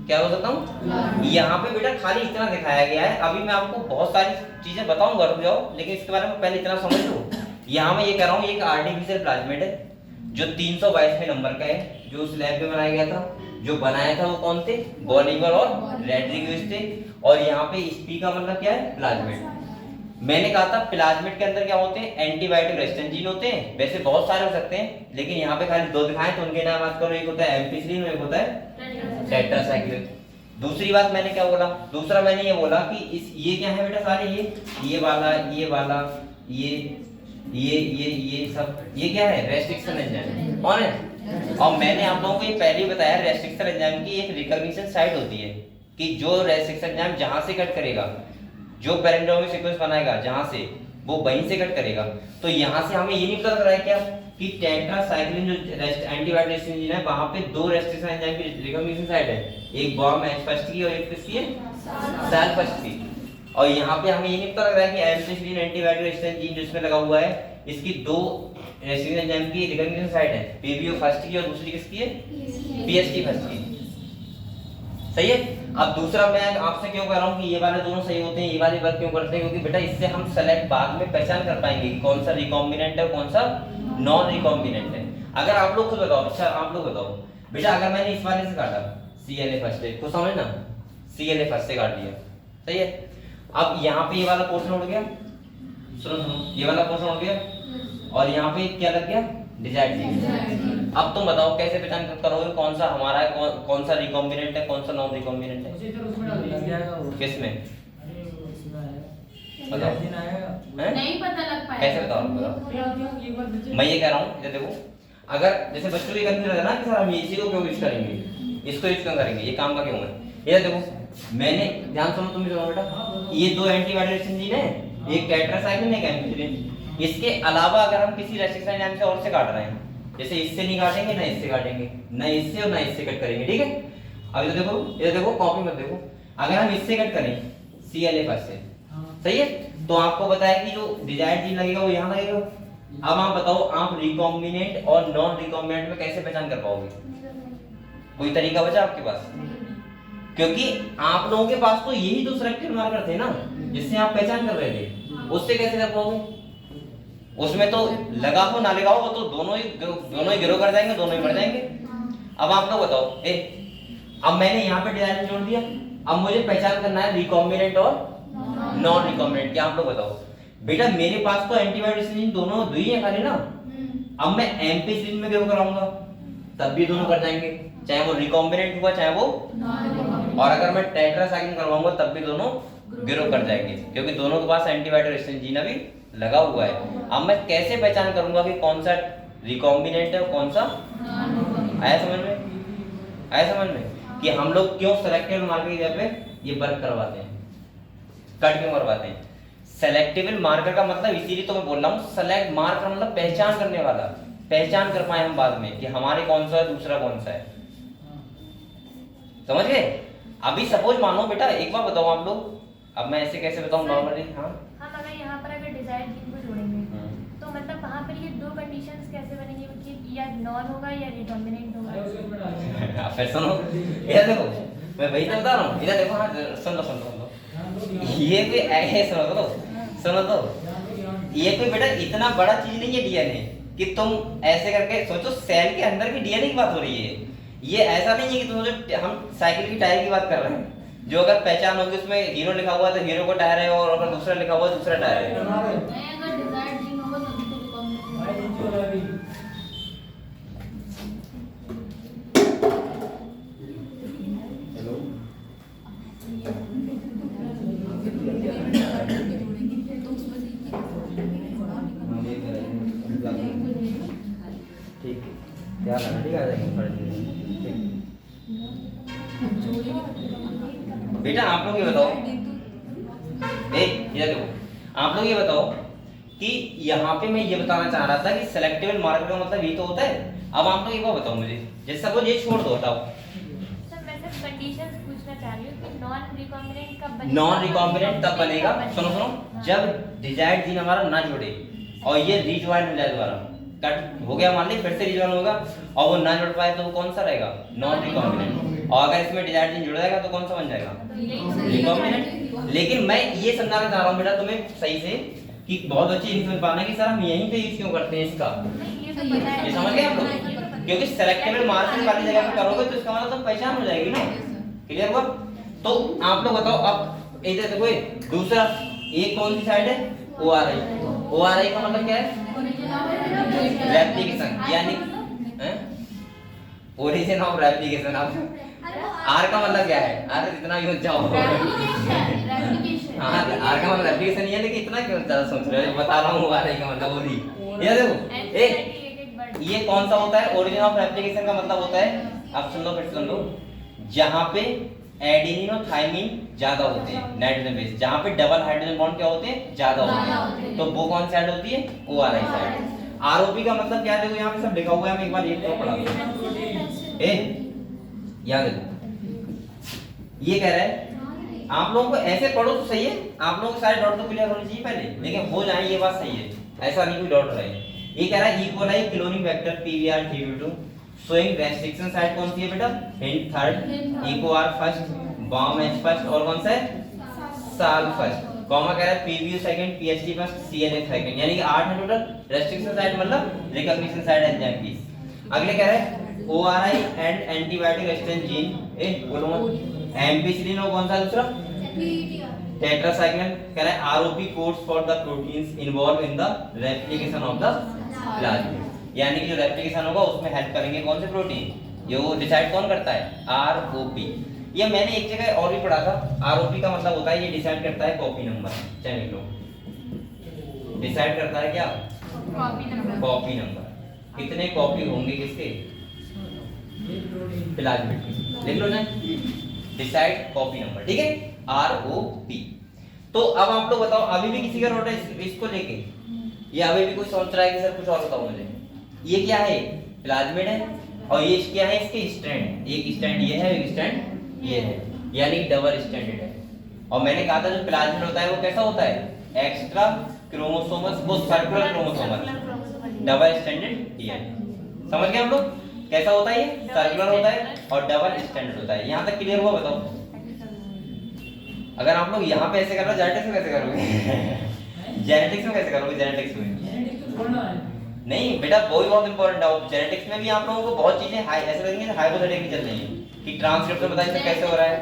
Speaker 1: क्या बोल सकता हूँ? यहाँ पे बेटा खाली इतना दिखाया गया है। अभी मैं आपको बहुत सारी चीजें बताऊंगा, रुक जाओ, लेकिन इसके बारे में पहले इतना समझ लो। यहाँ मैं ये कह रहा हूँ, एक आर्टिफिशियल प्लाज्मिड है जो 322वें नंबर का है, जो उस लैब में बनाया गया था। जो बनाया था वो कौन थे? बॉलिवर और रेड्रिग्यूज थे। और यहाँ पे स्पी का मतलब क्या है? प्लाज्मिड। मैंने कहा था प्लाज्मिड के अंदर क्या होते हैं? एंटीबायोटिक रेजिस्टेंट जीन होते हैं। वैसे बहुत सारे हो सकते हैं, लेकिन यहाँ पे खाली दो दिखाए तो उनके नाम याद करो। एक होता है एम्पिसिलिन और एक होता है टेट्रासाइक्लिन। दूसरी बात मैंने क्या बोला? दूसरा मैंने ये बोला कि इस ये क्या है बेटा? सारे ये वाला, ये वाला, ये सब, ये क्या है? Restriction enzyme. कौन है? और मैंने आप लोगों को ये पहले ही बताया, रेस्ट्रिक्शन एंजाइम की एक रिकॉग्निशन साइट होती है कि जो रेस्ट्रिक्शन एंजाइम जहां से कट करेगा, जो पैरेंडोमिक सीक्वेंस बनाएगा जहां से, वो वहीं से कट करेगा। तो यहाँ से हमें ये नहीं पता लग रहा है क्या कि टेट्रासाइक्लिन जो एंटीबायोटिक रेजिस्टेंट जीन है, वहां पे दो रेस्ट्रिक्शन एंजाइम की रिकॉग्निशन साइट है, एक बॉम एच फर्स्ट की और एक किसकी है? सेल फर्स्ट की। और यहाँ पे हमें ये नहीं पता लग रहा है कि एम्पिसिलिन एंटीबायोटिक रेजिस्टेंट जीन जिसमें लगा हुआ है, इसकी दो रेस्ट्रिक्शन एंजाइम की रिकॉग्निशन साइट है, पीबीओ फर्स्ट की और दूसरी किसकी है? पीएसटी फर्स्ट की। सही है। अब दूसरा मैं आपसे क्यों कह रहा हूँ कि ये वाले दोनों सही होते हैं, ये वाले वर्क क्यों करते हैं? क्योंकि बेटा इससे हम सेलेक्ट बाद में पहचान कर पाएंगे कि कौन सा रिकॉम्बिनेंट है, कौन सा नॉन रिकॉम्बिनेंट है। अगर आप लोग खुद बताओ, अच्छा आप लोग बताओ बेटा, अगर मैंने इस वाले से काटा CLA फर्स्ट से, कुछ समझना, CLA फर्स्ट से काट दिया, सही है। अब यहाँ पे ये वाला पोर्शन उड़ गया, सुनो ये वाला पोर्शन उड़ गया, और यहाँ पे क्या लग गया? Desired gene. अब तुम बताओ कैसे पहचान करोगे कौन सा हमारा है, कौन सा रिकॉम्बिनेंट है, कौन सा नॉन रिकॉम्बिनेंट है?
Speaker 3: उसी तरह उसमें डाल दिया जाएगा।
Speaker 1: किसमें?
Speaker 3: अरे वो उसमें है,
Speaker 1: बताओ।
Speaker 3: दिन आएगा।
Speaker 4: नहीं पता लग पाएगा।
Speaker 1: कैसे बताओ? मैं ये कह रहा हूँ, ये देखो, अगर जैसे बच्चों को कंफ्यूजन है ना कि सर हम इसी को क्यों यूज करेंगे, इसको यूज क्यों करेंगे, ये काम का क्यों है? ये देखो, मैंने ध्यान सुनो, तुम भी सुनो बेटा, ये दो एंटीबायोटिक जीन है, एक टेट्रासाइक्लिन एक एम्पिसिलिन। इसके अलावा अगर हम किसी रेस्ट्रिक्शन एंजाइम से और से काट रहे हैं, जैसे इससे नहीं काटेंगे ना इससे काटेंगे, ना इससे और ना इससे कट करेंगे, ठीक है। अभी तो देखो, ये देखो, कॉपी मत देखो, अगर हम इससे कट करें CLA फर्स्ट से, सही है, तो आपको बताया कि जो डिजायर्ड जीन लगेगा वो यहाँ लगेगा। अब आप बताओ, आप रिकॉम्बिनेंट और नॉन रिकॉम्बिनेंट में कैसे पहचान कर पाओगे? कोई तरीका बचा आपके पास? क्योंकि आप लोगों के पास तो यही दो सिलेक्टेड मार्कर थे ना जिससे आप पहचान कर रहे थे, उससे कैसे कर पाओगे? उसमें तो लगा हो ना लगा हो, वो तो दोनों ही गिरो कर जाएंगे, दोनों ही मर जाएंगे। अब आप लोग बताओ, अब मैंने यहाँ पे डिजाइन जोड़ दिया, अब मुझे पहचान करना है रिकॉम्बिनेंट और नॉन रिकॉम्बिनेंट। क्या आप लोग बताओ, बेटा मेरे पास तो एंटीबायोटिक दोनों दो ही है खाली ना। अब मैं एम्पिसिलिन में ग्रो कराऊंगा तब भी दोनों कर जाएंगे, चाहे वो रिकॉम्बिनेंट हुआ चाहे वो, और अगर मैं टेट्रासाइक्लिन करवाऊंगा तब भी दोनों ग्रो कर जाएंगे, क्योंकि दोनों के पास एंटीबायोटिक रेजिस्टेंस जीन अभी लगा हुआ है। अब मैं कैसे पहचान करूंगा कि कौन सा रिकॉम्बिनेंट है और कौन सा, आया समझ में? आया समझ में कि हम लोग क्यों सेलेक्टिव मार्कर की जगह पे ये वर्क करवाते हैं, कट क्यों करवाते हैं? सेलेक्टिव मार्कर का मतलब इसीलिए तो मैं बोल रहा हूँ, सेलेक्ट मार्कर मतलब पहचान करने वाला, पहचान कर पाए हम बाद में कि हमारे कौन सा है दूसरा कौन सा है, समझ गए? अभी सपोज मानो बेटा एक बार बताओ आप लोग, अब मैं ऐसे कैसे बताऊं नॉर्मली? हाँ
Speaker 2: हम अगर यहाँ पर अगर डिजायर्ड जीन को जोड़ेंगे तो मतलब वहाँ पर ये दो कंडीशंस कैसे बनेंगे कि या नॉन होगा या रिकॉम्बिनेंट होगा?
Speaker 1: फिर सुनो, ये देखो मैं वही तो बता रहा हूँ, इधर देखो, हाँ सुन लो ये भी ऐसे सुनो तो ये कोई बेटा इतना बड़ा चीज नहीं है डीएनए कि तुम ऐसे करके सोचो, सेल के अंदर की डीएनए की बात हो रही है। ये ऐसा नहीं है कि तुम जो हम साइकिल की टायर की बात कर रहे हैं, जो अगर पहचान होगी उसमें हीरो लिखा हुआ है तो हीरो का टायर है, और अगर दूसरा लिखा हुआ है दूसरा टायर है।
Speaker 4: अगर डिजायर्ड जीन होगा तभी तो रिकॉम्बिनेंट।
Speaker 1: ठीक है, क्या लगा? ठीक है बेटा आप लोग ये बताओ, ये देखो आप लोग ये बताओ कि यहाँ पे मैं ये बताना चाह रहा था कि सेलेक्टिव मार्कर का मतलब ये तो होता है। अब आप लोग एक बार बताओ मुझे, जैसे सपोज ये छोड़ दो, हटाओ।
Speaker 2: सर मैं सिर्फ कंडीशंस पूछना चाह रही हूँ कि नॉन रिकॉम्बिनेंट कब बनेगा?
Speaker 1: नॉन रिकॉम्बिनेंट तब बनेगा, सुनो सुनो, जब डिजायर्ड जीन हमारा ना जुड़े और ये रीजॉइन हो जाए, दोबारा कट हो गया मान ली, फिर से रीजॉइन होगा और वो ना जुड़ पाए तो वो कौन सा रहेगा? Non recombinant. और अगर इसमें डिजायर्ड जीन जुड़ जाएगा तो कौन सा बन जाएगा? रिकॉम्बिनेंट। लेकिन मैं ये समझाना चाह रहा हूँ बेटा तुम्हें सही से कि बहुत अच्छी चीज समझ पाना कि सर हम यहीं पे यूज क्यों करते हैं इसका, ये समझ गए आप लोग? क्योंकि सेलेक्टिव मार्कर वाली जगह पे करोगे तो इसका मतलब तुम पहचान हो जाएगी ना, क्लियर हुआ? तो आप लोग बताओ, अब इधर देखो दूसरा ये कौन सी साइड है? ओआरआई। ओआरआई का मतलब क्या है? रेप्लिकेशन, यानी ओरिजिन ऑफ रेप्लिकेशन। आर का मतलब क्या है? आर इतना यूज जाओ, हाँ आर का मतलब रेप्लिकेशन ही है, लेकिन इतना क्यों ज्यादा सोच रहे हो? बता रहा हूँ आर का मतलब ओरी। ये देखो एक ये कौन सा होता है? ओरिजिन ऑफ रेप्लिकेशन का मतलब होता है, अब सुन लो फिर सुन लो, जहाँ पे एडेनिन और थाइमिन ज्यादा होते हैं नाइट्रोजन बेस, जहाँ पे डबल हाइड्रोजन बॉन्ड क्या होते हैं? ज्यादा होते हैं, तो वो कौन सी साइड होती है? ORI side. आरओपी का मतलब क्या है? देखो यहाँ पे सब लिखा हुआ है, हम एक बार ये तो पढ़ा ए याद रखो, ये कह रहा है आप लोगों को ऐसे पढ़ो तो सही है, आप लोगों के सारे डाउट तो क्लियर होने चाहिए पहले, लेकिन हो जाए ये बात सही है, ऐसा नहीं कोई डाउट रहे। ये कह रहा है E coli cloning vector PVR32 showing restriction site कौन सी है बेटा? Hint third, Eco R first, Bam H first, और कौन सा है? साल फर्स्ट, कॉमा कह रहा है PVU second, PHT first, CNA second, यानी कि 8 है टोटल। रेस्ट्रिक्शन साइड मतलब रिकॉग्निशन साइड एंजाइम की। अगले कह रहा है ORI and antibiotic resistance gene, ए बोलो मत, एम्पिसिलिन और कौन सा दूसरा? टेट्रासाइक्लिन। कह रहा है ROP codes for the proteins involve in the replication of the plasmid, यानी कि जो रेप्लिकेशन होगा उसमें हेल्प करेंगे कौन से प्रोटीन? ये वो डिसाइड कौन करता है? ROP। ये मैंने एक जगह और भी पढ़ा था, ROP का मतलब होता है ये डिसाइड करता है कॉपी नंबर, चलिए लो डिसाइड करता है क्या? कॉपी नंबर, कितने कॉपी होंगे किसके? प्लाज्मिड के, देख लो ना, डिसाइड कॉपी नंबर, ठीक है? ROP। तो अब आप लोग बताओ, अभी भी किसी का डाउट है इसको लेके? ये अभी भी कोई सोच रहा है कि सर कुछ और बताओ मुझे? ये क्या है? प्लाज्मिड है, और ये क्या है? इसके स्ट्रैंड, एक स्ट्रैंड ये है, एक स्ट्रैंड ये है, यानी डबल स्ट्रैंडेड है। और मैंने कहा था जो प्लाज्मिड होता है वो कैसा होता है? एक्स्ट्रा क्रोमोसोमस, वो सर्कुलर क्रोमोसोमस, डबल स्ट्रैंडेड ये। समझ गए हम लोग? कैसा होता है? ये सर्कुलर होता है और डबल स्ट्रैंडेड होता है। यहाँ तक क्लियर हुआ? बताओ, अगर आप लोग यहाँ पे ऐसे कर रहे हो, जेनेटिक्स में कैसे करोगे? जेनेटिक्स में कैसे करोगे? जेनेटिक्स में नहीं बेटा, वो भी बहुत इंपॉर्टेंट है। जेनेटिक्स में भी आप लोगों को बहुत चीजें ऐसे लगेंगी हाइपोथेटिकली चल रही है कि ट्रांसक्रिप्शन बताइए सब कैसे हो रहा है।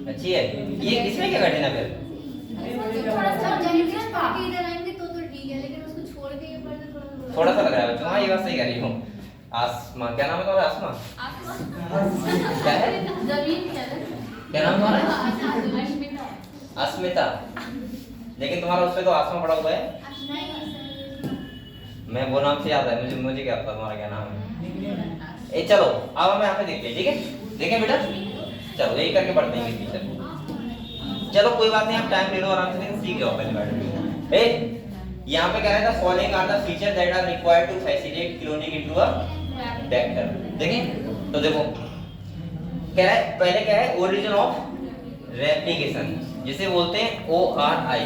Speaker 1: अच्छी है ये, इसमें क्या कठिन है फिर?
Speaker 4: थोड़ा सा जमीन छोड़ के इधर आएंगे तो ठीक है, लेकिन उसको छोड़ के ये पढ़ना
Speaker 1: थोड़ा सा लग रहा है बच्चों। हाँ ये बात सही कह रही हूँ। आसमा, क्या नाम है तुम्हारा? आसमा क्या है?
Speaker 4: जमीन क्या है?
Speaker 1: क्या नाम तुम्हारा?
Speaker 4: अश्मिता।
Speaker 1: अस्मिता। लेकिन तुम्हारा उसमें तो आसमा पड़ा हुआ है। मैं वो नाम से याद है मुझे, मुझे क्या पता तुम्हारा क्या नाम है। ए चलो अब हम यहाँ पे देखते हैं, ठीक है? देखें बेटा, चलो यही करके पढ़ते हैं टीचर। चलो कोई बात नहीं, आप टाइम ले लो आराम से, सीख जाओ पहले बैठ। ए यहाँ पे कह रहा था following are the feature that are required to facilitate cloning into a vector. देखें तो देखो कह रहा है, पहले क्या है, ओरिजिन ऑफ रेप्लिकेशन, जिसे बोलते हैं ORI,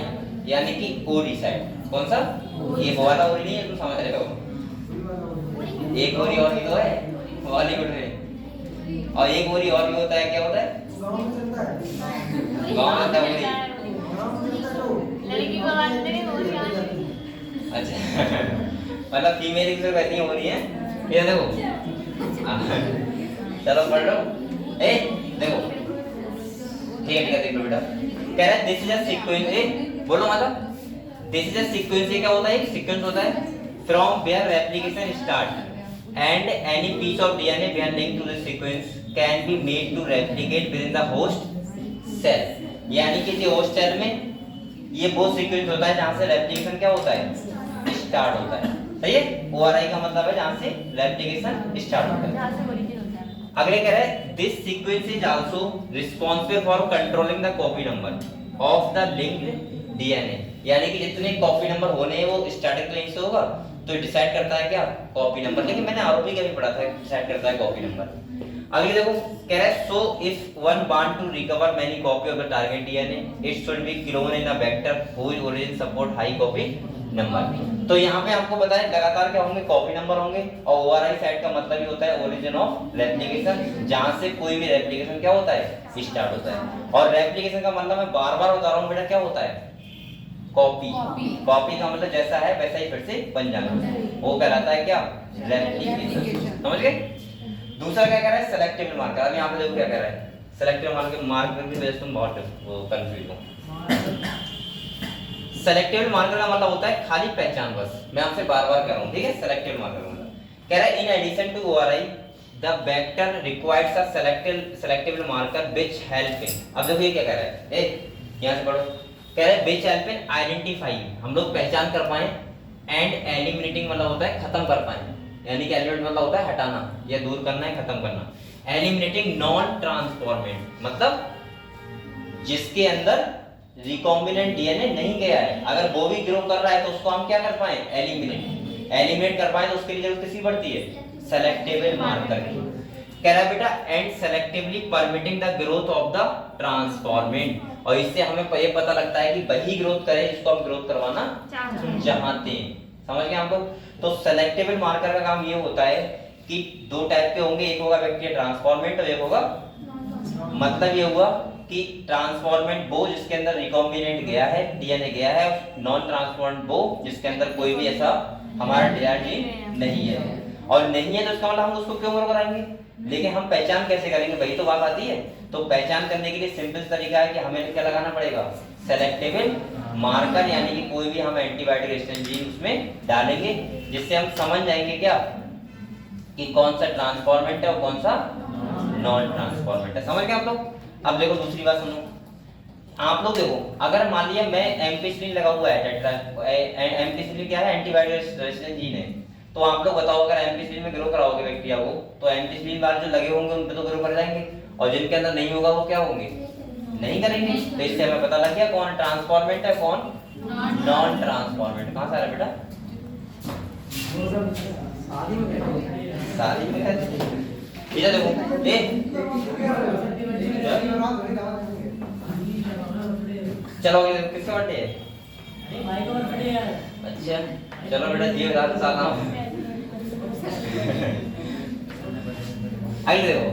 Speaker 1: यानी कि ओरी साइड। कौन सा? ये वो वाला ओरी नहीं है, तुम समझ रहे हो। एक ओरी और भी तो है बॉलीवुड में, और एक ओरी और भी होता है, क्या होता है? गाँव में होता है ओरी।
Speaker 2: लड़की को बांधते हैं और यहाँ
Speaker 1: अच्छा मतलब फीमेल की सिर्फ ऐसी हो रही है। ये देखो चलो पढ़ लो। ए देखो ठीक है देख लो बेटा। कह रहा है दिस इज अ सीक्वेंस। ए बोलो मतलब दिस इज अ सीक्वेंस। ये क्या होता है? एक सीक्वेंस होता है from where replication start and any piece of DNA we are linked to this sequence can be made to replicate within the host cell. यानी कि जो होस्ट सेल में ये वो सीक्वेंस होता है जहां से रेप्लिकेशन क्या होता है? स्टार्ट होता है। सही है? ORI का मतलब है जहां से रेप्लिकेशन स्टार्ट होता है।
Speaker 2: जहाँ से ओरिजिन होता है।
Speaker 1: अगले कह रहे हैं this sequence is also responsible for controlling the copy number of the linked DNA. यानी कि जितने कॉपी नंबर होने हैं वो स्टैटिक लिंक से होगा, तो डिसाइड करता है क्या? Copy number. लेकिन मैंने आरओपी का भी पढ़ा था, डिसाइड करता है कॉपी नंबर। आगे देखो कह रहा है so if one want to recover many copy of the target DNA it should be clone in a vector whose origin support high copy number. तो यहाँ पे आपको बताएं लगातार क्या होंगे? कॉपी नंबर होंगे। और ORI साइड का मतलब ही होता है ओरिजिन ऑफ रेप्लिकेशन, जहां से कोई भी रेप्लिकेशन क्या होता है? स्टार्ट होता है। और रेप्लिकेशन का मतलब मैं बार-बार बता रहा हूं बेटा, क्या होता है? कॉपी। कॉपी का मतलब जैसा है वैसा ही फिर से बन जाना, वो कहलाता है क्या? रेप्लिकेशन। समझ गए? दूसरा क्या कह रहा है? Selective marker. अब यहाँ पे देखो क्या कह रहा है? सेलेक्टिव मार्कर की वजह से तुम बहुत कंफ्यूज हो। सेलेक्टिव मार्कर का मतलब होता है खाली पहचान बस। मैं आपसे बार-बार कह रहा हूं, ठीक है? सेलेक्टिव मार्कर का मतलब कह रहा है in addition to ORI the vector requires a selective marker which help in. अब देखो ये क्या कह रहा है? ए यहां से पढ़ो। कह रहा है व्हिच हेल्प इन आइडेंटिफाई, हम लोग पहचान कर पाए, एंड एलिमिनेटिंग मतलब होता है खत्म कर पाए, यानी कि एलिमिनेट मतलब होता है हटाना या दूर करना है, खत्म करना। एलिमिनेटिंग नॉन ट्रांसफॉर्मेंट मतलब जिसके अंदर रिकॉम्बिनेंट डीएनए नहीं गया है, अगर वो भी ग्रो कर रहा है तो उसको हम क्या कर पाए? एलिमिनेट कर पाए। तो उसके लिए जरूरत किसकी पड़ती है? सेलेक्टिव मार्कर की। कह रहा है बेटा and selectively permitting the growth of the transformant, और इससे हमें ये पता लगता है कि वही ग्रोथ करे जिसको हम ग्रोथ करवाना चाहते हैं। समझ गए आप लोग? तो सेलेक्टिव मार्कर का काम ये होता है कि दो टाइप के होंगे, एक होगा बैक्टीरिया ट्रांसफॉर्मेंट और एक होगा, मतलब ये हुआ कि ट्रांसफॉर्मेंट वो जिसके अंदर रिकॉम्बिनेंट गया है, डीएनए गया है, नॉन ट्रांसफॉर्मेंट वो जिसके अंदर कोई भी ऐसा हमारा डीएनए नहीं है। और नहीं है तो इसका मतलब हम उसको क्यों ग्रो कराएंगे? लेकिन हम पहचान कैसे करेंगे? वही तो बात आती है। तो पहचान करने के लिए सिंपल तरीका है कि हमें क्या लगाना पड़ेगा? सेलेक्टिव मार्कर, यानी कि कोई भी हम एंटीबायोटिक रेजिस्टेंट जीन उसमें डालेंगे जिससे हम समझ जाएंगे क्या कि कौन सा ट्रांसफॉर्मेंट है और कौन सा नॉन ट्रांसफॉर्मेंट है। समझ गए आप लोग? अब देखो दूसरी बात सुनो। आप लोग देखो, अगर मान लिया मैं एम्पिसिलिन लगा हुआ है, एम्पिसिलिन क्या है? एंटीबायोटिक रेजिस्टेंट जीन है। तो आप लोग बताओ अगर एम्पिसिलिन में ग्रो कराओगे बैक्टीरिया को, तो एम्पिसिलिन वाले जो लगे होंगे उन पे तो ग्रो कर जाएंगे, और जिनके अंदर नहीं होगा वो क्या होंगे? नहीं करेंगे। तो इससे हमें पता लग गया कौन ट्रांसफॉर्मेंट है कौन नॉन ट्रांसफॉर्मेंट। कहां से आ रहा है बेटा? शादी में कहते हैं। इधर देखो ए चलो ये किसका बर्थडे है?
Speaker 3: भाई का बर्थडे है।
Speaker 1: अच्छा चलो बेटा जी रात साल नाम। आइए देखो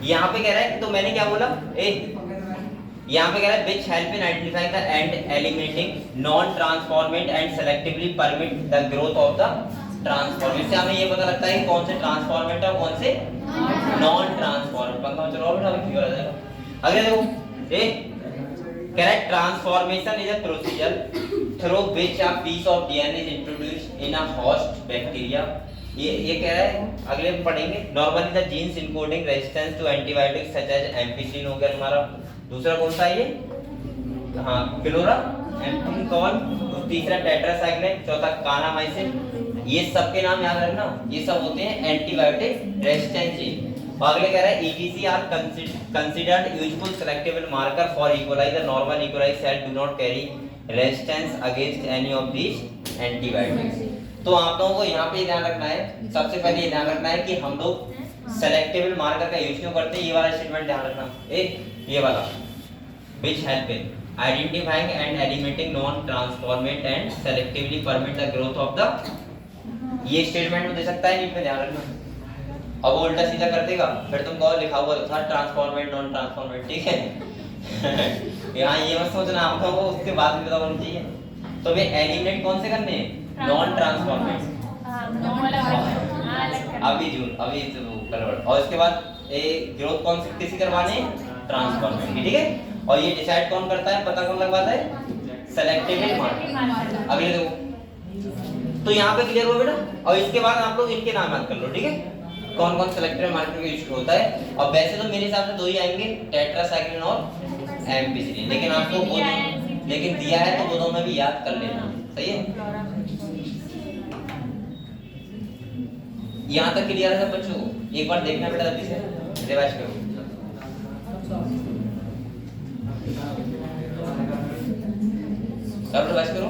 Speaker 1: यहाँ पे कह रहा है, तो मैंने क्या बोला? यहाँ पे कह रहा है which help in identifying the and eliminating non-transformant and selectively permit the growth of the transformant। इससे हमें ये पता लगता है कि कौन से ट्रांसफॉर्मेंट है और कौन से नॉन ट्रांसफॉर्मेंट। पंखा चलो बेटा, अभी क्लियर हो जाएगा। अगले देखो कह रहा है transformation is a procedure through which a piece of DNA is introduced in a host bacteria. ये कह रहा है, अगले में पढ़ेंगे। Normally the genes encoding resistance to antibiotics such as ampicillin हो गया तुम्हारा। दूसरा कौन सा है ये? हाँ, पिलोरा एम्पिकॉल। तीसरा टेट्रासाइक्लिन, चौथा कानामाइसिन। ये सब के नाम याद रखना, ये सब होते हैं एंटीबायोटिक रेजिस्टेंस जीन। अगले कह रहा है ETC are considered useful selectable marker for E coli. The normal E coli cell do not carry resistance against any of these antibiotics. तो आप लोगों को यहाँ पे ध्यान रखना है, सबसे पहले ये ध्यान रखना है कि हम लोग सेलेक्टेबल मार्कर का यूज क्यों करते हैं। ये वाला स्टेटमेंट ध्यान रखना, ये वाला, which help in identifying and eliminating non-transformant and selectively permit the growth of the। ये स्टेटमेंट में दे सकता है, नहीं पे ध्यान रखना। अब वो उल्टा सीधा कर देगा, फिर तुम कहो लिखा हुआ था ट्रांसफॉर्मेंट नॉन ट्रांसफॉर्मेंट, ठीक है। यहाँ ये मत सोचना आप लोगों को उसके बाद में पता होना चाहिए। तो वे एलिमिनेट कौन से करने हैं? Non transformant. अभी तो कन्वर्ट, और इसके बाद ए ग्रोथ कौन से किसी करवाने? ट्रांसफॉर्मेंट, ठीक है। और ये डिसाइड कौन करता है, पता कौन लगवाता है? Selective marker. अगले देखो, तो यहाँ पे क्लियर हुआ बेटा। और इसके बाद आप लोग इनके नाम याद कर लो, ठीक है, कौन कौन सेलेक्टिव मार्कर का यूज होता है। और वैसे तो मेरे हिसाब से दो ही आएंगे, टेट्रासाइक्लिन और एम्पिसिलिन, लेकिन आपको वो लेकिन दिया है तो वो दोनों भी याद कर लेना, सही है। यहाँ तक क्लियर है सब बच्चों? एक बार देखना बेटा, जल्दी से रिवाइज करो। सब रिवाइज करो।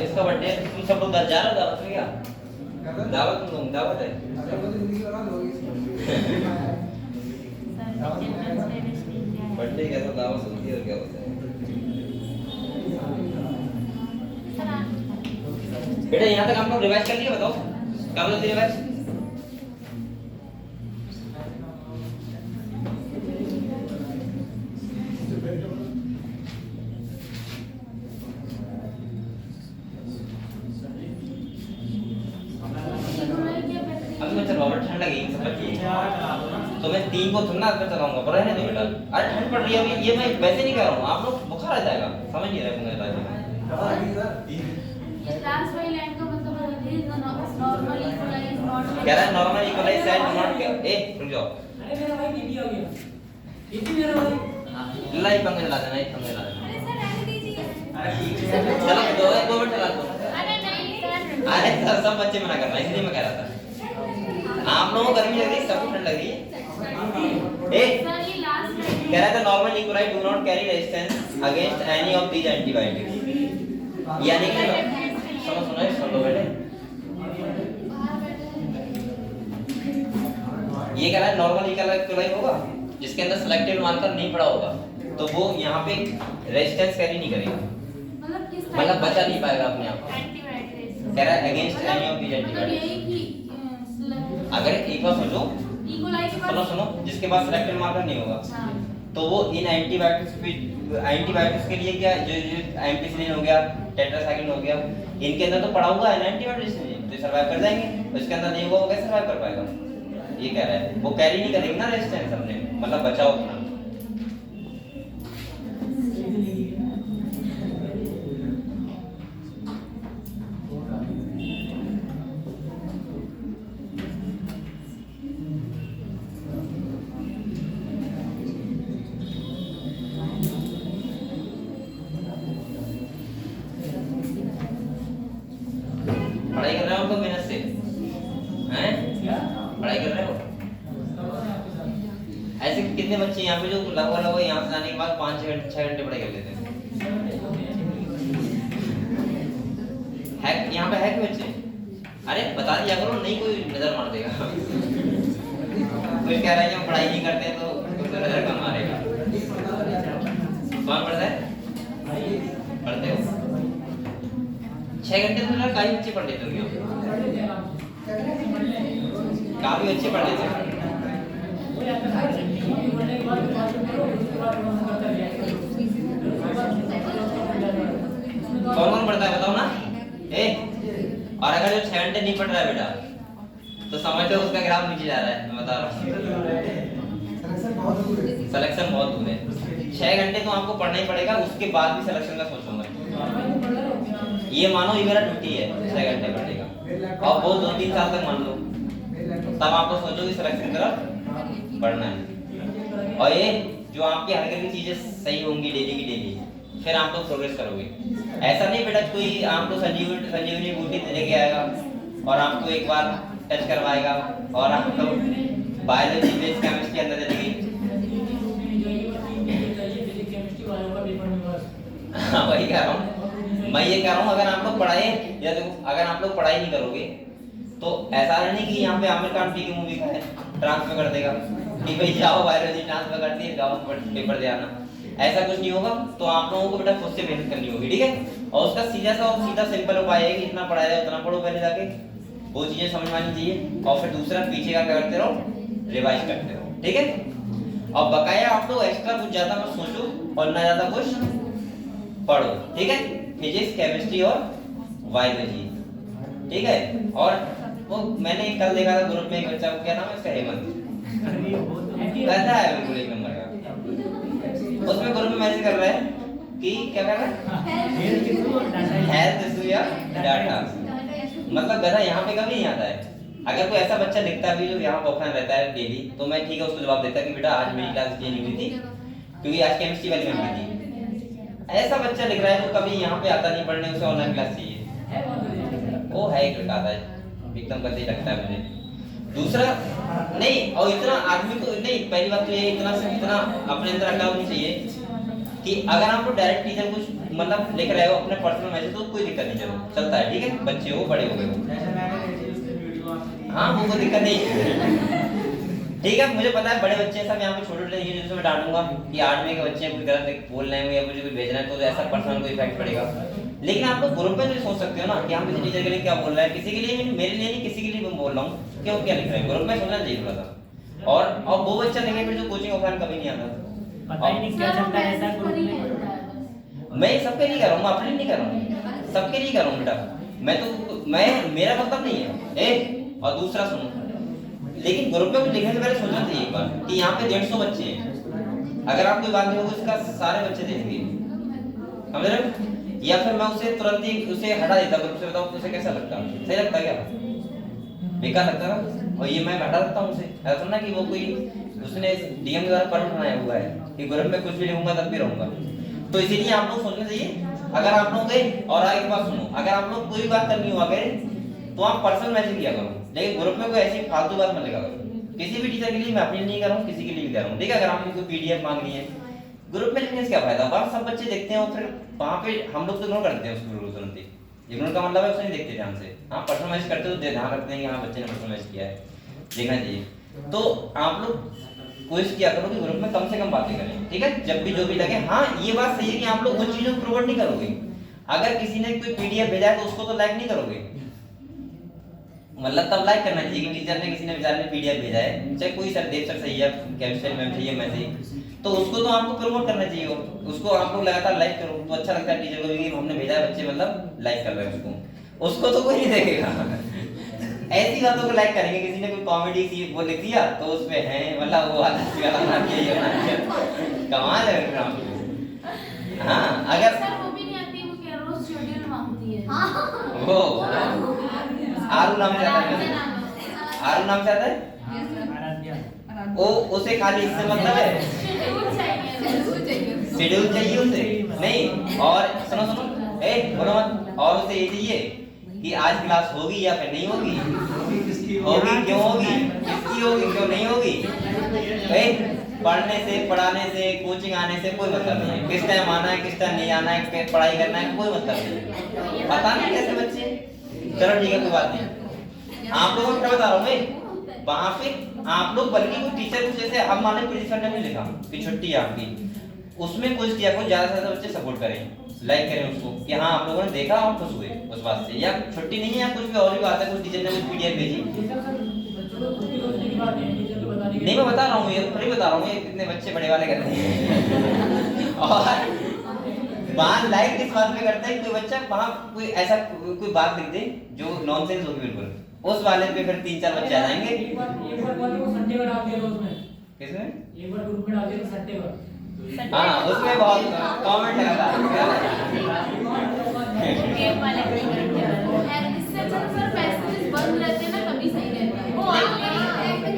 Speaker 1: इसका बर्थडे तुम सब लोग जा रहे हो दावत में? क्या दावत? तुम लोग दावत है? बर्थडे क्या तो दावत होती है और क्या होता है बेटा? यहाँ तक हम लोग रिवाइज कर लिए, बताओ क्या बोलते रिवाइज? तो मैं 3 को थोड़ा ना चलाऊंगा, पर रहने दो बेटा। अरे ठंड पड़ रही है अभी, ये मैं वैसे नहीं कह रहा हूँ, आप लोग बुखार आ जाएगा, समझ नहीं रहे होंगे
Speaker 4: ये ट्रांसवाइलेंट का मतलब है नॉर्मल इक्वलाइज नॉट।
Speaker 1: कह रहा है नॉर्मल इक्वलाइज सेल नॉट। ए रुक जाओ,
Speaker 3: अरे मेरा भाई बीबी आ गया, ये भी मेरा भाई
Speaker 1: लाइव पंखे चला देना, एक पंखे चला देना।
Speaker 4: अरे सर रहने दीजिए।
Speaker 1: चलो 2 मिनट चला दो।
Speaker 2: अरे नहीं सर,
Speaker 1: अरे सब बच्चे मना कर रहे हैं, इसलिए मैं कह रहा था। आप लोगों को गर्मी लग रही है, सबको ठंड लग रही है। ए
Speaker 4: सर ये लास्ट है।
Speaker 1: कह रहा था normal E coli do not carry resistance against any of these antibiotics. यानी कि सुनो बेटे, ये कह रहा है नॉर्मल इक्वलाइज होगा जिसके अंदर सेलेक्टिव मार्कर नहीं पड़ा होगा, तो वो यहाँ पे रेजिस्टेंस कैरी नहीं करेगा, मतलब बचा नहीं पाएगा अपने आप को।
Speaker 2: एंटीबायोटिक्स
Speaker 1: कह रहा है अगेंस्ट एनी ऑफ दीस
Speaker 4: मतलब यही
Speaker 1: एंटीबायोटिक्स।
Speaker 4: कि
Speaker 1: अगर एक बार सोचो,
Speaker 4: इक्वलाइज के पास
Speaker 1: सुनो जिसके पास सेलेक्टिव मार्कर नहीं होगा,
Speaker 4: हाँ।
Speaker 1: तो वो इन एंटीबायोटिक्स के लिए क्या, जो एम्पिसिलिन हो गया, टेट्रासाइक्लिन हो गया, इनके अंदर तो पड़ा हुआ है ना एंटीबायोटिक्स, तो सर्वाइव कर जाएंगे। इसके अंदर नहीं होगा, वो कैसे सर्वाइव कर पाएगा? ये कह रहा है वो कैरी नहीं करेगी ना रेजिस्टेंस अपने, मतलब बचाओ अपना। पढ़ाई कर रहे हो तो मेहनत से हैं? पढ़ाई कर रहे हो? ऐसे कितने बच्चे यहाँ पे जो लगभग यहाँ से जाने के बाद 5-6 घंटे पढ़ाई कर लेते हैं? है यहाँ पे है कि बच्चे? अरे बता दिया करो, नहीं कोई नजर मार देगा। कोई कह रहा है कि हम पढ़ाई नहीं करते तो नजर कम मारेगा। कौन पढ़ता है? पढ़ते हो? 6 घंटे तो काफी बच्चे पढ़ लेते होंगे, काफी बच्चे पढ़ लेते हैं। अगर जो 6 घंटे नहीं पढ़ रहा है बेटा तो समझ लो उसका ग्राफ नीचे जा रहा है, मैं बता रहा हूँ। सिलेक्शन बहुत दूर है। 6 घंटे तो आपको पढ़ना ही पड़ेगा, उसके बाद भी सिलेक्शन का सोचूंगा। ये मानो ये मेरा ड्यूटी है 6 घंटे पढ़ने का, और वो 2-3 साल तक मान लो, तब आपको सोचो कि सिलेक्शन की तरफ पढ़ना है। और ये जो आपकी हर की चीजें सही होंगी डेली की डेली, फिर आप लोग प्रोग्रेस करोगे। ऐसा नहीं बेटा कोई आपको संजीवनी बूटी लेके आएगा और आपको एक बार टच करवाएगा और आपको बायोलॉजी बेस केमिस्ट्री अंदर चलेगी। हाँ वही कह रहा हूँ, मैं ये कह रहा हूँ अगर आप लोग पढ़ाई या देखो अगर आप लोग पढ़ाई नहीं करोगे तो ऐसा नहीं कि यहाँ पे आमिर खान की मूवी का है ट्रांसफर कर देगा कि भाई जाओ बायोलॉजी ट्रांसफर कर दिए जाओ पेपर दे आना, ऐसा कुछ नहीं होगा। तो आप लोगों को बेटा खुद से मेहनत करनी होगी, ठीक है। और उसका सीधा सिंपल उपाय है कि जितना पढ़ाया है उतना पढ़ो, पहले जाके वो चीजें समझ में आनी चाहिए, और फिर दूसरा पीछे का क्या करते रहो, रिवाइज करते रहो, ठीक है। और बकाया आप लोग एक्स्ट्रा कुछ ज्यादा मत सोचो और ना ज्यादा कुछ पढ़ो, ठीक है। फिजिक्स केमिस्ट्री और बायोलॉजी, ठीक है। और वो मैंने कल देखा था ग्रुप में एक बच्चा, क्या नाम है उसका, हेमंत, कहता है बिल्कुल एक नंबर का। उसमें ग्रुप में मैसेज कर रहा है कि क्या कर रहा है, हेल्थ इशू या डाटा, मतलब गधा यहाँ पे कभी नहीं आता है। अगर कोई ऐसा बच्चा दिखता भी जो यहाँ बौखान रहता है डेली, तो मैं ठीक है उसको जवाब देता कि बेटा आज मेरी क्लास चेंज हुई थी क्योंकि आज केमिस्ट्री वाली मैम थी। ऐसा बच्चा दिख रहा है जो कभी यहाँ पे आता नहीं पढ़ने, उसे ऑनलाइन क्लास चाहिए, वो है एक लड़का आता है एकदम गंदे लगता है मुझे। दूसरा नहीं, और इतना आदमी को नहीं, पहली बात तो ये इतना अपने अंदर अकाउंट नहीं चाहिए कि अगर आप लोग डायरेक्ट टीचर कुछ मतलब लिख रहे हो अपने पर्सनल मैसेज तो कोई दिक्कत नहीं, चलो चलता है, ठीक है। बच्चे हो बड़े हो गए, हाँ वो कोई दिक्कत नहीं ठीक है। मुझे पता है बड़े बच्चे सब यहाँ पे छोटे छोटे हैं जिसमें मैं डांटूंगा कि 8वीं के बच्चे कुछ गलत बोल रहे हैं या मुझे कुछ भेजना है तो ऐसा पर्सनल कोई इफेक्ट पड़ेगा। लेकिन आप लोग ग्रुप में तो सोच सकते हो ना कि हम किसी टीचर के लिए क्या बोल रहे हैं, किसी के लिए नहीं, मेरे लिए नहीं, किसी के लिए मैं बोल रहा हूँ क्यों क्या लिख रहे हैं, ग्रुप में सोचना चाहिए थोड़ा सा। और वो बच्चा देखें फिर जो कोचिंग ऑफलाइन कभी नहीं आता,
Speaker 3: पता ही नहीं क्या चलता है ऐसा ग्रुप में।
Speaker 1: मैं सबके लिए कर रहा हूँ, मैं अपने लिए नहीं कर रहा हूँ, सबके लिए कर रहा हूँ बेटा। मैं मेरा मतलब नहीं है ए। और दूसरा सुनो, लेकिन ग्रुप में कुछ लिखने से पहले सोचना चाहिए एक बार कि यहाँ पे 150 बच्चे हैं, अगर आप कोई बात नहीं होगी उसका सारे बच्चे देखेंगे, समझ रहे हो। या फिर मैं उसे तुरंत ही उसे हटा देता ग्रुप से, बताओ उसे कैसा लगता, सही लगता क्या, बेकार लगता ना। और ये मैं हटा सकता हूँ उसे, ऐसा ना कि वो कोई उसने डीएम द्वारा परमिट बनाया हुआ है कि ग्रुप में कुछ भी लिखूंगा तब भी रहूंगा। तो इसीलिए आप लोग सोचना चाहिए, अगर आप लोग गए और आगे बात सुनो, अगर आप लोग कोई बात करनी हो आगे तो आप पर्सनल मैसेज किया करो, लेकिन ग्रुप में कोई ऐसी फालतू बात मत लिखा करो। किसी भी टीचर के लिए, मैं अपने लिए नहीं कर रहा हूँ, किसी के लिए भी कर रहा हूँ, ठीक है। अगर आपको कोई पीडीएफ मांगनी है ग्रुप में लिखने से क्या फायदा, वहाँ सब बच्चे देखते हैं और फिर वहाँ पे हम लोग तो इग्नोर करते हैं उसको तुरंत ही। इग्नोर का मतलब है उसे नहीं देखते ध्यान से, हाँ पर्सनल मैसेज करते तो ध्यान रखते हैं कि हाँ बच्चे ने पर्सनल मैसेज किया है, देखना चाहिए। तो आप लोग कोशिश किया करो कि ग्रुप में कम से कम बातें करें, ठीक है। जब भी जो भी लगे, हाँ ये बात सही है कि आप लोग उन चीजों को फॉरवर्ड नहीं करोगे। अगर किसी ने कोई पीडीएफ भेजा है तो उसको तो लाइक नहीं करोगे, मतलब तब लाइक करना चाहिए कि टीचर ने किसी ने बेचारे ने पीडीएफ भेजा है, चाहे कोई सर देव सर सही है, केमिस्ट्री मैम सही है, मैं सही, तो उसको तो आपको प्रमोट करना चाहिए, उसको आप लोग लगातार लाइक करो तो अच्छा लगता है टीचर को भी हमने भेजा है, बच्चे मतलब लाइक कर रहे हैं उसको तो कोई नहीं देखेगा ऐसी बातों को लाइक करेंगे। किसी ने कोई कॉमेडी सी वो लिख दिया तो उसमें है मतलब वो वाला बना दिया, ये बना दिया, कमाल है। हाँ अगर
Speaker 4: सर वो भी नहीं आती, वो क्या रोज शेड्यूल मांगती है।
Speaker 1: वो आरू नाम से आता है, आरू नाम से आता है वो, उसे खाली इससे मतलब है शेड्यूल चाहिए उसे नहीं। और सुनो सुनो ए बोलो मत, और उसे ये चाहिए कि आज क्लास होगी या फिर नहीं होगी, होगी क्यों होगी, किसकी होगी क्यों नहीं होगी। पढ़ने से, पढ़ाने से, कोचिंग आने से कोई मतलब नहीं है, किस टाइम आना है किस टाइम नहीं आना है, पढ़ाई करना है कोई मतलब नहीं है। पता नहीं कैसे बच्चे, चलो ठीक है कोई बात नहीं। आप लोगों को क्या बता रहा हूँ मैं, वहां पे आप लोग बल्कि कोई टीचर को जैसे हम माने प्रिंसिपल ने भी लिखा कि छुट्टी है आपकी, उसमें कुछ किया को ज्यादा से ज्यादा बच्चे सपोर्ट करें, लाइक करें उसको कि हाँ आप लोगों ने देखा और खुश हुए उस बात से। या छुट्टी नहीं है या कुछ भी और भी बात है, कुछ टीचर ने कुछ पीडीएफ भेजी, नहीं मैं बता रहा हूँ, ये फ्री बता रहा हूँ, ये कितने बच्चे बड़े वाले कर रहे हैं। और वहाँ लाइक किस बात पे करता है, कोई बच्चा वहाँ कोई ऐसा कोई बात लिख दे जो नॉनसेंस होगी बिल्कुल, उस वाले पे फिर 3-4 बच्चे आ जाएंगे।
Speaker 3: एक बार बोलते वो संडे को डाल दिया उसमें,
Speaker 1: किसमें?
Speaker 3: एक बार ग्रुप में डाल दिया संडे को।
Speaker 1: हाँ उसमें बहुत कमेंट लगा था।
Speaker 2: गेम वाले
Speaker 4: इससे अच्छा तो सर मैसेजेस बंद रहते हैं ना, तभी सही रहता है।
Speaker 2: वो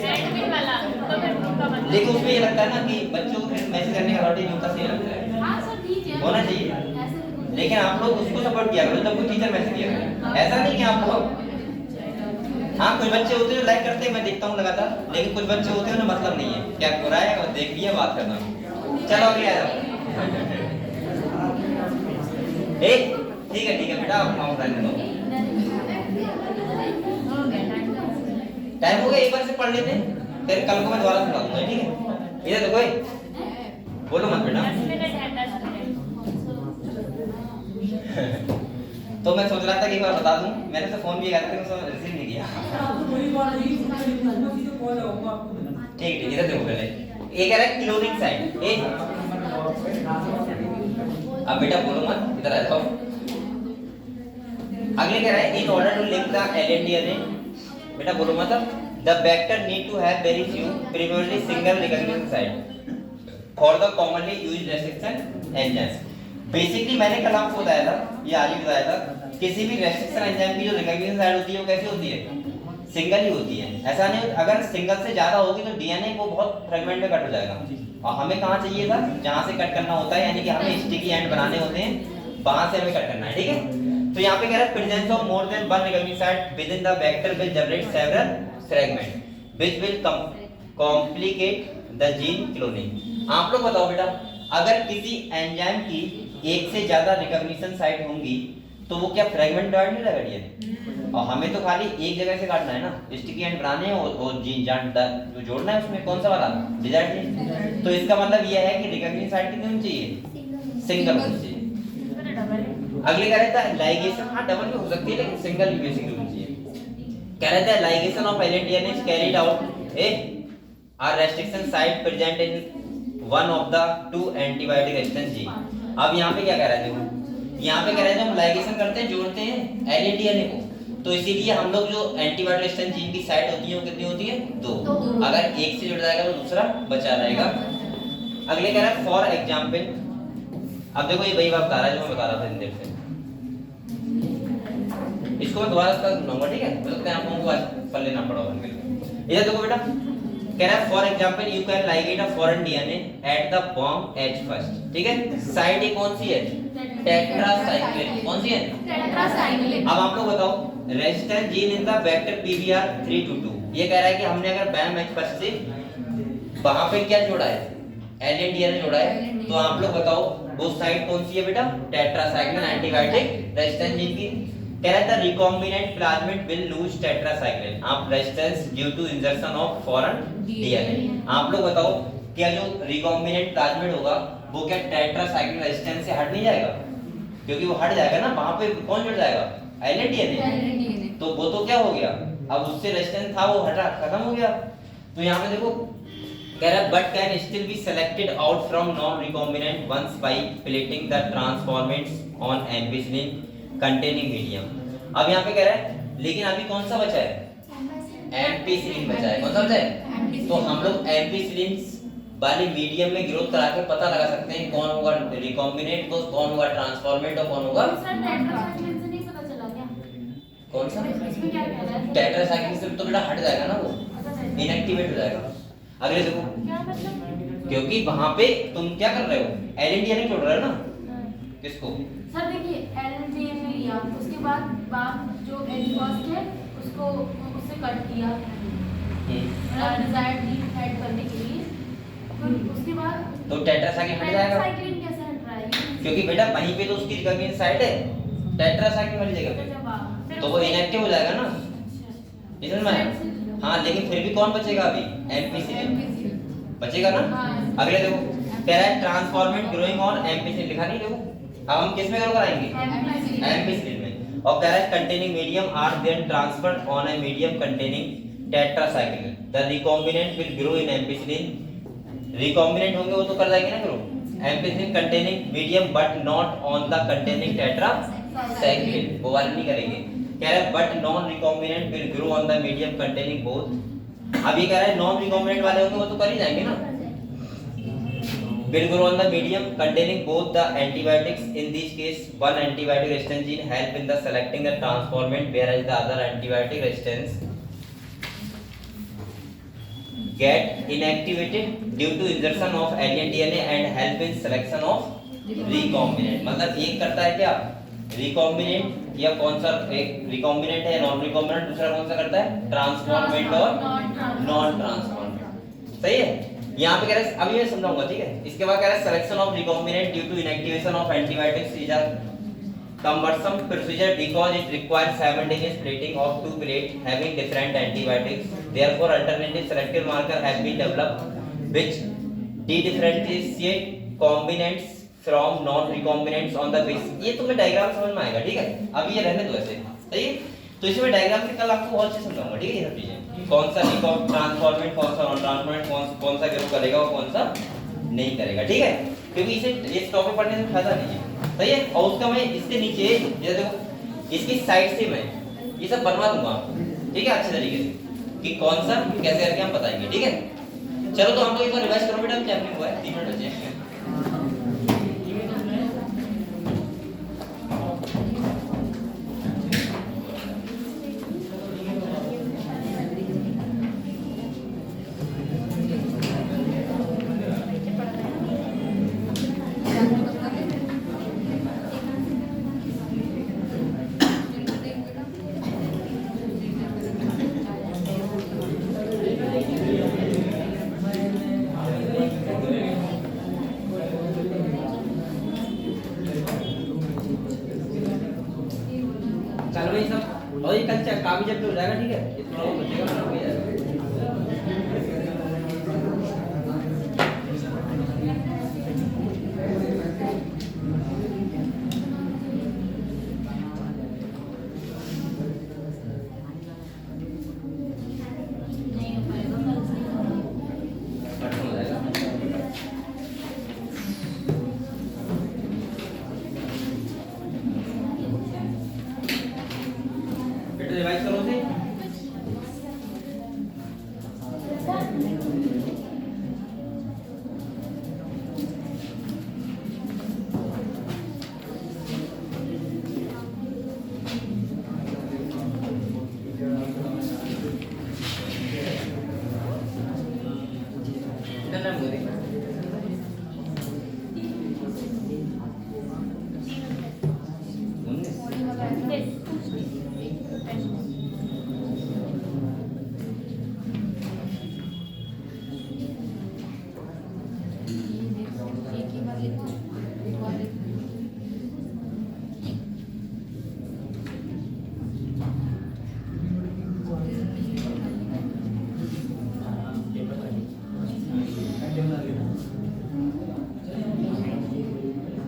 Speaker 2: रेडमी वाला तो फिर उनका मतलब
Speaker 1: लेकिन उसमें ये लगता है ना कि बच्चों को फिर मैसेज करने का रूटीन होता सही लगता है,
Speaker 4: हाँ सर ठीक है,
Speaker 1: होना चाहिए।
Speaker 4: ऐसे तो कुछ-
Speaker 1: लेकिन आप लोग उसको सपोर्ट किया करो जब कोई टीचर मैसेज किया करे, ऐसा नहीं कि आप लोग, हाँ कुछ बच्चे होते हैं जो लाइक करते हैं, मैं देखता हूँ लगातार, लेकिन कुछ बच्चे होते हैं ना मतलब नहीं है, क्या हो रहा है और देख लिया बात करना। चलो अगले आ जाओ। ठीक है बेटा, आप काम करने दो।
Speaker 2: हो गया
Speaker 1: टाइम हो गया, एक बार से पढ़ लेते हैं, फिर कल को मैं दोबारा सुना दूंगा, ठीक है? इधर देखो, बोलो मत बेटा।
Speaker 2: 10 मिनट है, 10 मिनट।
Speaker 1: तो मैं सोच रहा था कि एक बार बता दूं, मैंने तो फोन भी किया था लेकिन उसने रिसीव नहीं किया।
Speaker 3: आपको कोई बात नहीं, उसमें सीधे कॉल लगाऊंगा आपको।
Speaker 1: ठीक, इधर देखो पहले, ये कह रहा है क्लोनिंग साइट। अब बेटा बोलो मत, इधर आ जाओ। अगले कह रहा है in order to link the LNDNA, बेटा बोलो मत, the vector need to have very few primarily single recognition site for the commonly used restriction enzymes. Basically मैंने कल आपको बताया था, ये आज भी बताया था, किसी भी रेस्ट्रिक्शन एंजाइम की जो रिकॉग्निशन साइट होती है वो कैसी होती है? सिंगल ही होती है। ऐसा नहीं, अगर सिंगल से ज्यादा होगी तो डीएनए वो बहुत फ्रेगमेंट में कट हो जाएगा, और हमें कहाँ चाहिए था? जहाँ से कट करना होता है, यानी कि हमें स्टिकी एंड बनाने होते हैं, वहां से हमें कट करना है, ठीक है? तो यहाँ पे कह रहा है presence of more than one recognition site with in the vector will generate several fragment which will complicate the gene cloning. आप लोग बताओ बेटा, अगर किसी एंजाइम की एक से ज्यादा रिकॉग्निशन साइट होंगी तो वो क्या फ्रेगमेंट डिवाइड नहीं रहेगा डीएनए? और हमें तो खाली एक जगह से काटना है ना, स्टिकी एंड बनाने हैं और जीन जो जोड़ना है उसमें कौन सा वाला डिजाइड जीन। तो इसका मतलब यह है कि रिकॉग्निशन साइट कितनी होनी चाहिए? सिंगल होनी चाहिए।
Speaker 2: इसमें डबल है।
Speaker 1: अगले कह रहा था लाइगेशन, हाँ डबल भी हो सकती है लेकिन सिंगल भी बेसिकली होनी चाहिए। कह रहा था ligation of LNDNA is carried out A R restriction site present in one of the two antibiotic resistance gene. अब यहाँ पे क्या कह रहे थे? यहाँ पे कह रहे थे हम लाइगेशन करते हैं, जोड़ते हैं LNDNA को, तो इसीलिए हम लोग जो एंटीबायोटिक रेजिस्टेंस जीन की साइट होती है वो कितनी होती है? 2। अगर एक से जुड़ जाएगा तो दूसरा बचा रहेगा। अगले कह रहा है फॉर एग्जांपल, अब देखो ये वही बात बता रहा है जो मैं बता रहा था इतनी देर से, इसको मैं दोबारा सुनाऊंगा, ठीक है? मतलब आप लोगों को आज पढ़ लेना पड़ेगा। इधर देखो बेटा, कह रहा है for example you can ligate a foreign DNA at the bond as first, ठीक है? साइट ये कौन सी है? टेट्रासाइक्लिन। कौन सी है?
Speaker 4: टेट्रासाइक्लिन।
Speaker 1: अब आप लोग बताओ, resistance gene in the vector PBR322, ये कह रहा है कि हमने अगर बैम एच फर्स्ट से वहां पे क्या जोड़ा है? LNDNA जोड़ा है, तो आप लोग बताओ वो साइट कौन सी है बेटा? टेट्रासाइक्लिन एंटीबायोटिक रेजिस्टेंस जीन की। कह रहा था recombinant plasmid will lose tetracycline आप resistance due to insertion of foreign DNA. आप लोग बताओ क्या जो रिकॉम्बिनेंट प्लाज्मिड होगा वो क्या टेट्रासाइक्लिन रेजिस्टेंस से हट नहीं जाएगा? क्योंकि वो हट जाएगा ना, वहां पे कौन जुड़ जाएगा? LNDNA। तो वो तो क्या हो गया, अब उससे रेजिस्टेंस था वो हटा, खत्म हो गया। तो यहाँ पे देखो कह रहा है but can still be selected out from non recombinant ones by plating the transformants on ampicillin containing medium. अब यहाँ पे कह रहा है लेकिन अभी कौन सा बचा है? एम्पिसिलिन बचा है। कौन सा बचा है? तो हम लोग एम्पिसिलिन वाले मीडियम में ग्रोथ करा के पता लगा सकते हैं कौन होगा रिकॉम्बिनेंट, कौन होगा ट्रांसफॉर्मेंट और कौन होगा
Speaker 4: सर टेट्रासाइक्लिन से नहीं पता चला क्या?
Speaker 1: कौन सा?
Speaker 4: इसमें क्या कह रहा है?
Speaker 1: टेट्रासाइक्लिन से तो बेटा हट जाएगा ना, वो इनएक्टिवेट हो जाएगा। अगले देखो,
Speaker 2: क्या मतलब?
Speaker 1: क्योंकि वहां पे तुम क्या कर रहे हो? LNDNA जोड़ रहे हो ना, किसको?
Speaker 4: सर देखिए LNDNA लिया, उसके बाद जो एज फर्स्ट है उसको उससे कट किया डिजायर्ड जीन ऐड करने के लिए, फिर उसके बाद
Speaker 1: तो टेट्रासाइक्लिन हट जाएगा,
Speaker 4: टेट्रासाइक्लिन कैसे हट रहा है?
Speaker 1: क्योंकि बेटा वहीं पे तो उसकी रिकॉग्निशन साइट है टेट्रासाइक्लिन वाली जगह पे, तो वो इनएक्टिव हो जाएगा ना, समझ में? हाँ लेकिन फिर भी कौन बचेगा? अभी एम्पिसिलिन बचेगा ना। अगले देखो कह रहा है ट्रांसफॉर्मेंट ग्रोइंग ऑन एम्पिसिलिन, लिखा नहीं देखो। अब हम किस में ग्रो कराएंगे? एम्पिसिलिन में। और कह रहा है containing medium are then transferred on a medium containing tetracycline the recombinant will grow in ampicillin. Recombinant होंगे वो तो कर जाएंगे ना grow ampicillin containing medium but not on the containing tetracycline, वो वाले नहीं करेंगे। कह रहा है but non recombinant will grow on the medium containing both. अब ये कह रहा है नॉन रिकॉम्बिनेंट वाले होंगे वो तो कर ही जाएंगे ना। will grow on the medium containing both the antibiotics. In this case, one antibiotic resistance gene help in the selecting the transformant, whereas the other antibiotic resistance get inactivated due to insertion of alien DNA and help in selection of recombinant. मतलब एक करता है क्या recombinant या कौन सा, एक recombinant है नॉन recombinant, दूसरा कौन सा करता है ट्रांसफॉर्मेंट और नॉन ट्रांसफॉर्मेंट। सही है। यहाँ पे कह रहा है, अभी मैं समझाऊंगा ठीक है। इसके बाद कह रहा है selection of recombinant due to inactivation of antibiotics is a cumbersome procedure because it requires simultaneous plating of two plates having different antibiotics. Therefore, alternative selective marker has been developed which differentiate combinants from non-recombinants on the basis। ये तुम्हें diagram समझ में आएगा ठीक है। अभी ये रहने दो ऐसे, सही है। तो इसमें डायग्राम से कल आपको और चीज समझाऊंगा ठीक है। ये सब चीजें कौन सा ट्रांसफॉर्मेंट, कौन सा नॉन ट्रांसफॉर्मेंट, कौन सा ग्रो करेगा और कौन सा नहीं करेगा ठीक है। क्योंकि इसे इस टॉपिक पढ़ने से फायदा नहीं है, सही है। और उसका मैं इसके नीचे ये देखो इसकी साइड से मैं ये सब बनवा दूंगा आपको ठीक है अच्छे तरीके से कि कौन सा कैसे करके हम बताएंगे ठीक है। चलो तो हम लोग एक बार रिवाइज करो बेटा, क्या हुआ है 3 मिनट बचे हैं। चलो भाई सब, और ये कल काफी जब हो जाएगा ठीक है। ये थोड़ा बहुत बचेगा ना हो जाएगा। रिवाइज करो से कितना नाम बोले 19।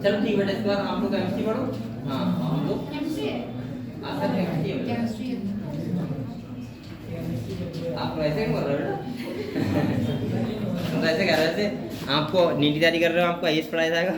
Speaker 1: चलो ठीक बेटा, इसके बाद आप लोग केमिस्ट्री पढ़ो। हाँ हम लोग
Speaker 4: केमिस्ट्री है,
Speaker 1: आज तक केमिस्ट्री है।
Speaker 4: केमिस्ट्री है।
Speaker 1: आप ऐसे क्यों कर रहे हो बेटा? तो ऐसे कह रहे थे आपको नीट तैयारी कर रहे हो, आपको आईएएस पढ़ाया जाएगा।